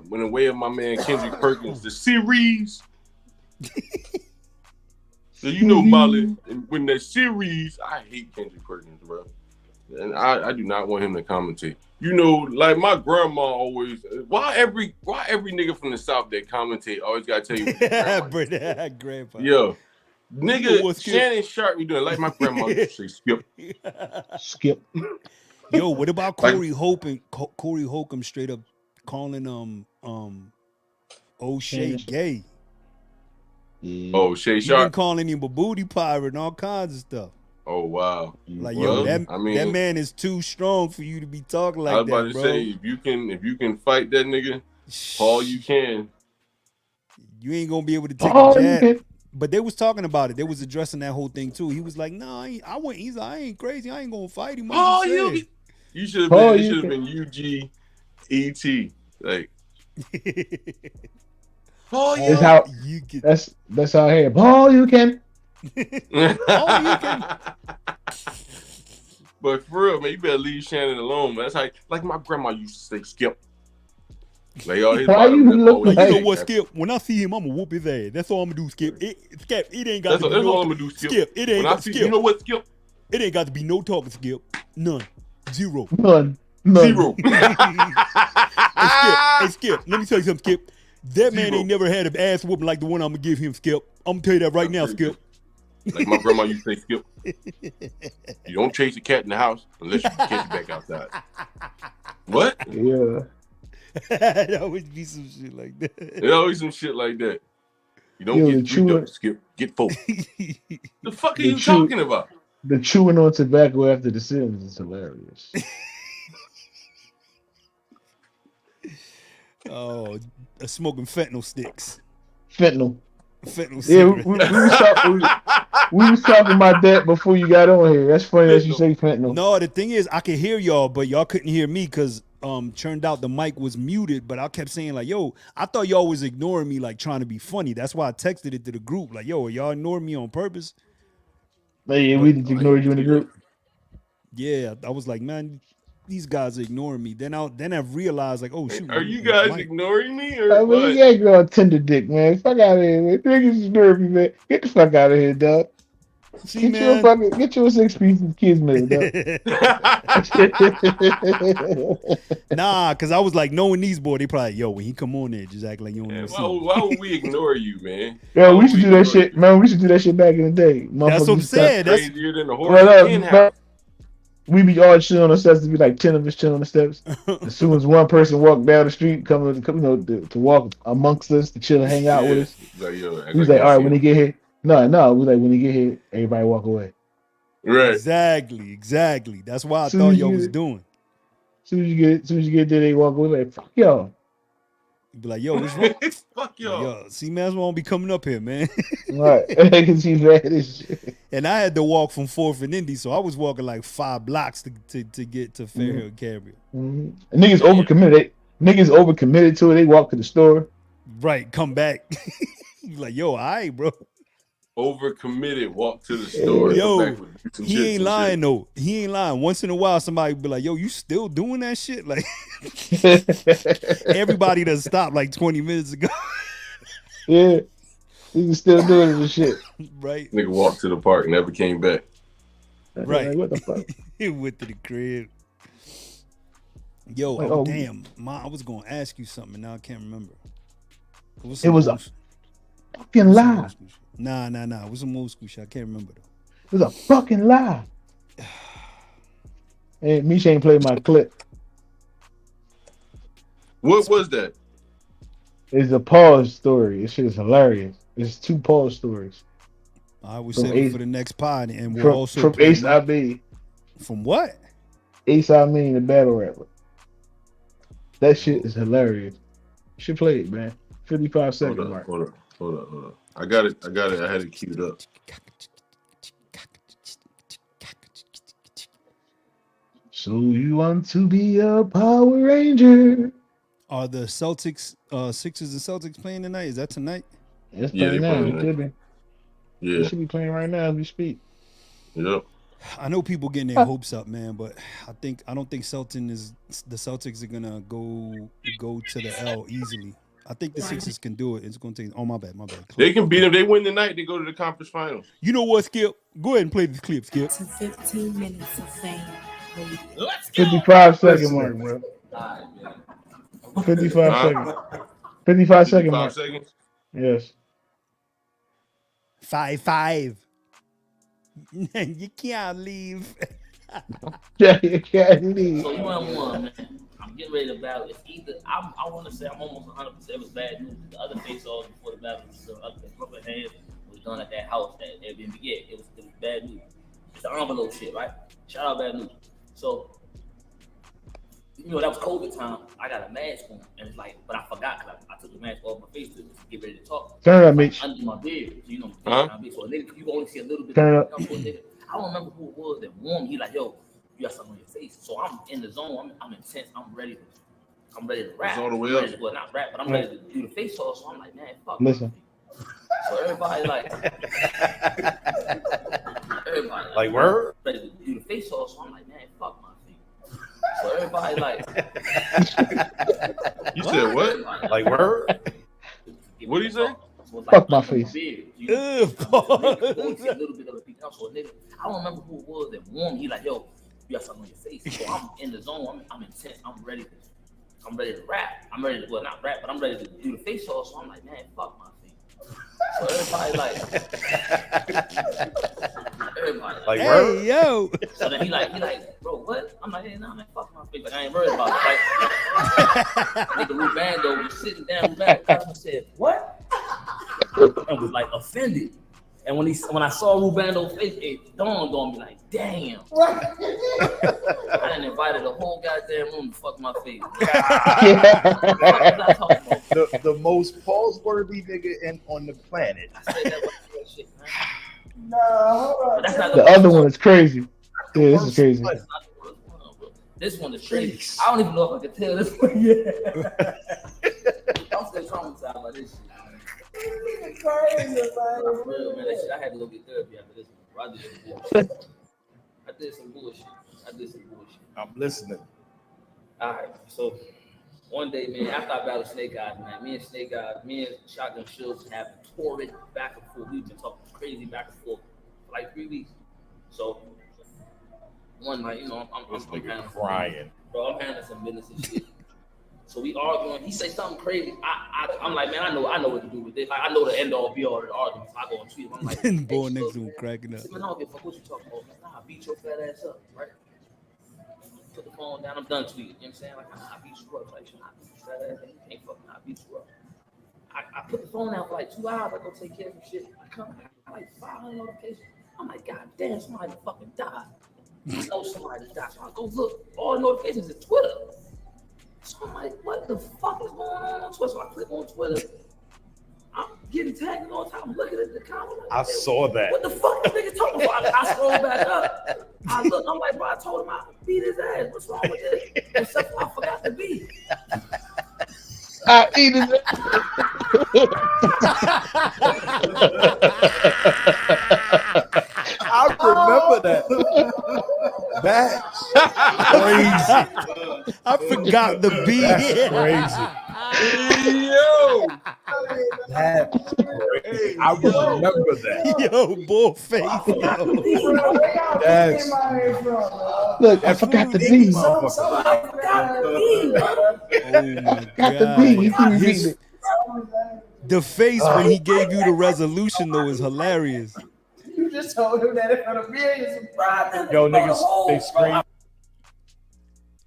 man Kendrick Perkins, the series. So you know, Molly, when that series, I hate Kendrick Perkins, bro, and I do not want him to commentate. You know, like my grandma always. Why every nigga from the South that commentate always gotta tell you what their grandpa. Yo, nigga, Shannon Sharp, you doing like my grandma used to say, skip. Skip. Yo, what about Corey Holcomb straight up calling O'Shea gay? Yeah. Oh, Shay He Sharp. been calling him a booty pirate and all kinds of stuff. Oh wow. Like, well, yo, that man is too strong for you to be talking like that, I was about to bro. say, if you can fight that nigga, Paul, you can. You ain't gonna be able to take a jab. But they was talking about it. They was addressing that whole thing too. He was like, "No, I went. He's like, I ain't crazy. I ain't gonna fight him." Oh, you should have been UGET. Like, oh, that's how you can. That's how I hear. Oh, you can. Oh, you can. But for real, man, you better leave Shannon alone. Man. That's how, like my grandma used to say, skip. Like, all his you know what, Skip? When I see him, I'm gonna whoop his ass. That's all I'm gonna do, Skip. Skip, it ain't got to be that's no. all I'm gonna do, Skip, it ain't got to You know what, Skip? It ain't got to be no talking, Skip. None. Zero. None. Zero. Hey, Skip, let me tell you something, Skip. That man ain't never had an ass whooping like the one I'm gonna give him, Skip. I'm gonna tell you that right now, Skip. Like my grandma used to say, Skip. You don't chase a cat in the house unless you can catch it back outside. What? Yeah. It always be some shit like that. It always some shit like that. You don't get 3 ducks, Skip. Get 4. The fuck are you talking about? The chewing on tobacco after the sins is hilarious. Oh, smoking fentanyl sticks. Fentanyl. Fentanyl. Yeah, we was talking about that before you got on here. That's funny that you say fentanyl. No, the thing is, I could hear y'all, but y'all couldn't hear me because turned out the mic was muted. But I kept saying like, "Yo, I thought y'all was ignoring me, like trying to be funny." That's why I texted it to the group, like, "Yo, are y'all ignoring me on purpose?" Yeah, we ignored you in the group. Yeah, I was like, man, these guys are ignoring me. Then I've realized like, oh shoot. Are you guys ignoring me or I mean, what? you ain't going Tinder dick, man. Fuck out of here, man. Niggas is nervy, man. Get the fuck out of here, dog. See, Get you a 6-piece kids meal, dog. Nah, cause I was like, knowing these boys, they probably, yo, when he come on there, just act like you don't know. Why would we ignore you, man? Yo, we should do that shit, man. We should do that shit back in the day. That's what I'm saying. That's crazier than the horse in house. We be all chilling on the steps. To be like 10 of us chilling on the steps. As soon as one person walk down the street, come to walk amongst us, to chill and hang out with us. Like, yo, We was like, all right, when he get here, no. We like when he get here, everybody walk away. Right. Exactly. That's why I thought y'all was doing. As soon as you get there, they walk away like, fuck y'all. You be like, yo, what's wrong? Fuck y'all. Yo, see, man, won't be coming up here, man. Right. Because he's mad as shit. And I had to walk from 4th and Indy, so I was walking like 5 blocks to get to Fairhill Cambria. Mm-hmm. Niggas overcommitted. Niggas overcommitted to it. They walk to the store. Right, come back. You like, yo, all right, bro. Overcommitted, walk to the store. Yo, he ain't lying though. He ain't lying. Once in a while, somebody be like, yo, you still doing that shit? Like, everybody done stopped like 20 minutes ago. Yeah. You still doing this shit. Right. Nigga walked to the park, never came back. Right. Like, what the fuck? He went to the crib. Yo, Like, damn. I was going to ask you something. Now I can't remember. It was a fucking lie. Nah. It was some old school shit. I can't remember though. It was a fucking lie. Hey, Meech ain't played my clip. What was that? It's a pause story. This shit is hilarious. It's 2 pause stories. I will save it for the next pod, and we'll also from play Ace I.B. From what? Ace I Mean, the battle rapper. That shit is hilarious. You should play it, man. 55 seconds mark. Hold up. I got it. I had it queued up. So you want to be a Power Ranger? Are the Celtics, Sixers and Celtics playing tonight? Is that tonight? It's playing now. It could be. Yeah. It should be playing right now as we speak. Yep. I know people getting their hopes up, man, but I don't think the Celtics are gonna go to the L easily. I think the Sixers can do it. It's gonna take. Oh, my bad. They can beat them. They win tonight. They go to the conference finals. You know what, Skip? Go ahead and play this clip, Skip. 15 minutes of fame. Let's go. 55 second mark, bro. 55 seconds. 55 second mark. Seconds. Yes. 5-5. You can't leave. Yeah, you can't leave. So 1-1, man. I'm getting ready to battle. It's either I want to say I'm almost 100% it was bad news. The other face-offs before the battle was still up. The rubber hands was done at that house at Airbnb. Yeah, it was bad news. It's the envelope shit, right? Shout out bad news. So that was COVID time. I got a mask on, and it's like, but I forgot because I took the mask off my face to get ready to talk. Turn it up, Meech. Under my beard, so so a nigga, you can only see a little bit. Turn it up. I don't remember who it was that warned me. He like, yo, you got something on your face. So I'm in the zone. I'm intense. I'm ready to rap. It's all the way up. Well, not rap, but I'm ready to do the face off. So I'm like, man, fuck. Listen. So everybody like word? ready to do the face off. So I'm like, man, fuck my feet. So everybody like. You said what? Like word? What do you say? Fuck my face. I don't remember who it was that warned me. He like, yo, you got something on your face. So I'm in the zone. I'm intense. I'm ready to rap. I'm ready to, well, not rap, but I'm ready to do the face off. So I'm like, man, fuck my feet. So everybody like, hey, word? yo. So then he like, bro, what? I'm like, hey, nah, man, fuck my feet. Like, I ain't worried about it. Like, nigga Rubando was sitting down. Rubando said, what? And was like offended. And when I saw Rubando's face, it dawned on me like, damn. I done invited the whole goddamn room to fuck my face. The most pause-worthy nigga on the planet. I said that was shit, man. No. The other one is crazy. Yeah, this is crazy. This one is crazy. I don't even know if I can tell this one yet. I'm still traumatized by this shit. Crazy, man. Real, man. That shit, I had to go get therapy after this one. I did some bullshit. I did some bullshit. I'm listening. All right, so one day, man, after I battled Snake Eyes, man, me and Shotgun Shields have torrid back and forth. We've been talking crazy back and forth for like 3 weeks. So one night, you know, I'm crying. Bro, I'm handling some business and shit. So we arguing. He say something crazy. I'm like, man, I know what to do with this. Like, I know the end all be all of the argument. So I go and tweet him. I'm like, And boy next to him cracking up. Man, I don't give a fuck what you talking about. Man, nah, I beat your fat ass up, right? Put the phone down. I'm done tweeting. You know what I'm saying? Like, I beat you up. Like, I beat your fat ass. You can't fucking I beat you up. I put the phone down for like 2 hours. I go take care of some shit. I come back. I like 500 notifications. I'm like, God damn, somebody fucking died. I know somebody died. So I go look. All the notifications is Twitter. So I'm like, what the fuck is going on Twitter? So I click on Twitter. I'm getting tagged all the time. I'm looking at the comments. Like, I saw that. What the fuck this nigga talking about? I scroll back up. I look. I'm like, bro, I told him I beat his ass. What's wrong with this? Except for I forgot to beat. I eat his I remember that. That's crazy. I forgot the beat. That's crazy. Yo, That's crazy. I remember that. Yo, bullface. Yo. That's look. I forgot the beat. Oh my God. The face when he gave you the resolution though is hilarious. You just told him that in front of millions of brothers. Yo, niggas, they scream.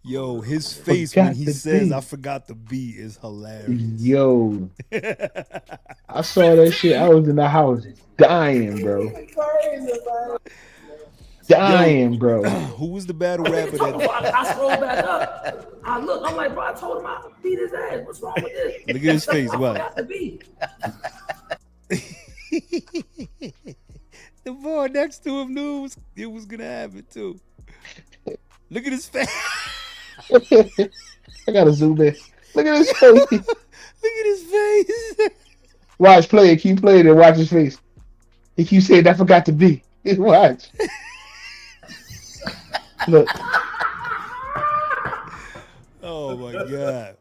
Yo, his face when he says I forgot the beat is hilarious. Yo. I saw that shit. I was in the house dying, bro. Dying, bro. Who was the battle rapper that I scroll back up. I look. I'm like, bro, I told him I beat his ass. What's wrong with this? Look at his face. I What? forgot to beat. The boy next to him knew it was gonna happen too. Look at his face. I gotta zoom in. Look at his face. Look at his face. Watch, play it. Keep playing it. Watch his face. He keeps saying, I forgot to be. Watch. Look. Oh my God.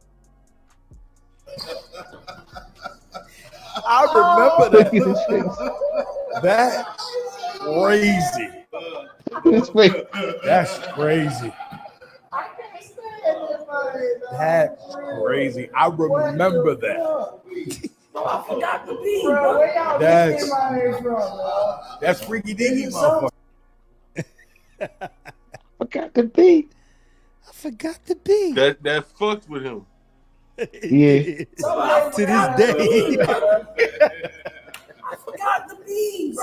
I remember Look at his face. that. That's crazy. His face. That's crazy. That's crazy. I remember that. I forgot to beat. That's freaky dingy, motherfucker. Forgot to be. I forgot the beat. that fucked with him. Yeah. To this day. I forgot to beat.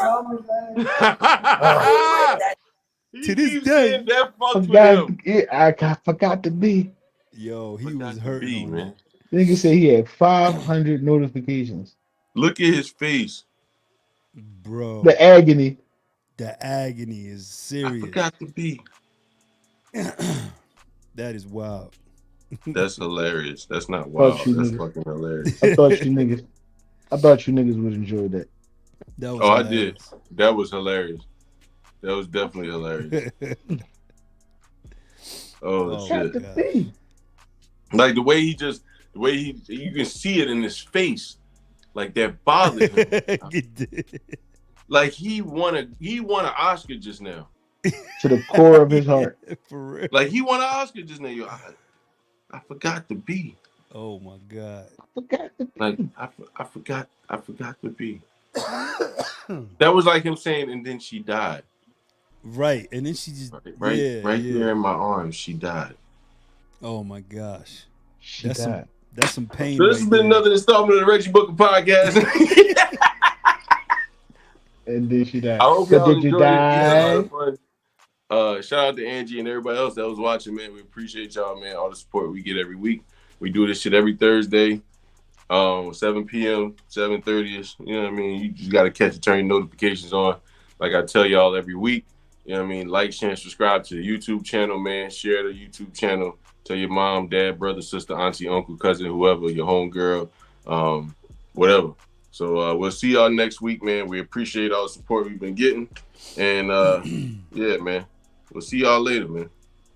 To this day. That fucked with Forgot, him. yeah, I forgot to be. Yo, he Forgot was to hurting be, on man. Nigga said he had 500 notifications. Look at his face. bro. The agony. The agony is serious. I forgot to be. That is wild. That's hilarious. That's not wild. Fuck you, That's nigga. fucking hilarious. I thought you niggas would enjoy that. That was Oh, hilarious. I did. That was hilarious. That was definitely hilarious. Oh, shit. Like the way he you can see it in his face, like that bothered him. Like he won an Oscar just now. To the core of his heart. For real. Like he won an Oscar just now. Yo, I forgot to be. Oh my God. Like I forgot to be. That was like him saying, and then she died. Right, and then she just Right yeah. there in my arms, she died. Oh my gosh. She died. That's some pain. So this has been another installment of the Reggie Bucum Podcast. And then she died. I hope So y'all did you enjoyed it. We had die? a lot of fun. Shout out to Angie and everybody else that was watching, man. We appreciate y'all, man. All the support we get every week. We do this shit every Thursday, 7 p.m., 7:30ish. You know what I mean? You just gotta catch it, turn your notifications on. Like I tell y'all every week. You know what I mean? Like, share, and subscribe to the YouTube channel, man. Share the YouTube channel. Tell your mom, dad, brother, sister, auntie, uncle, cousin, whoever, your homegirl, whatever. So we'll see y'all next week, man. We appreciate all the support we've been getting. And yeah, man. We'll see y'all later, man.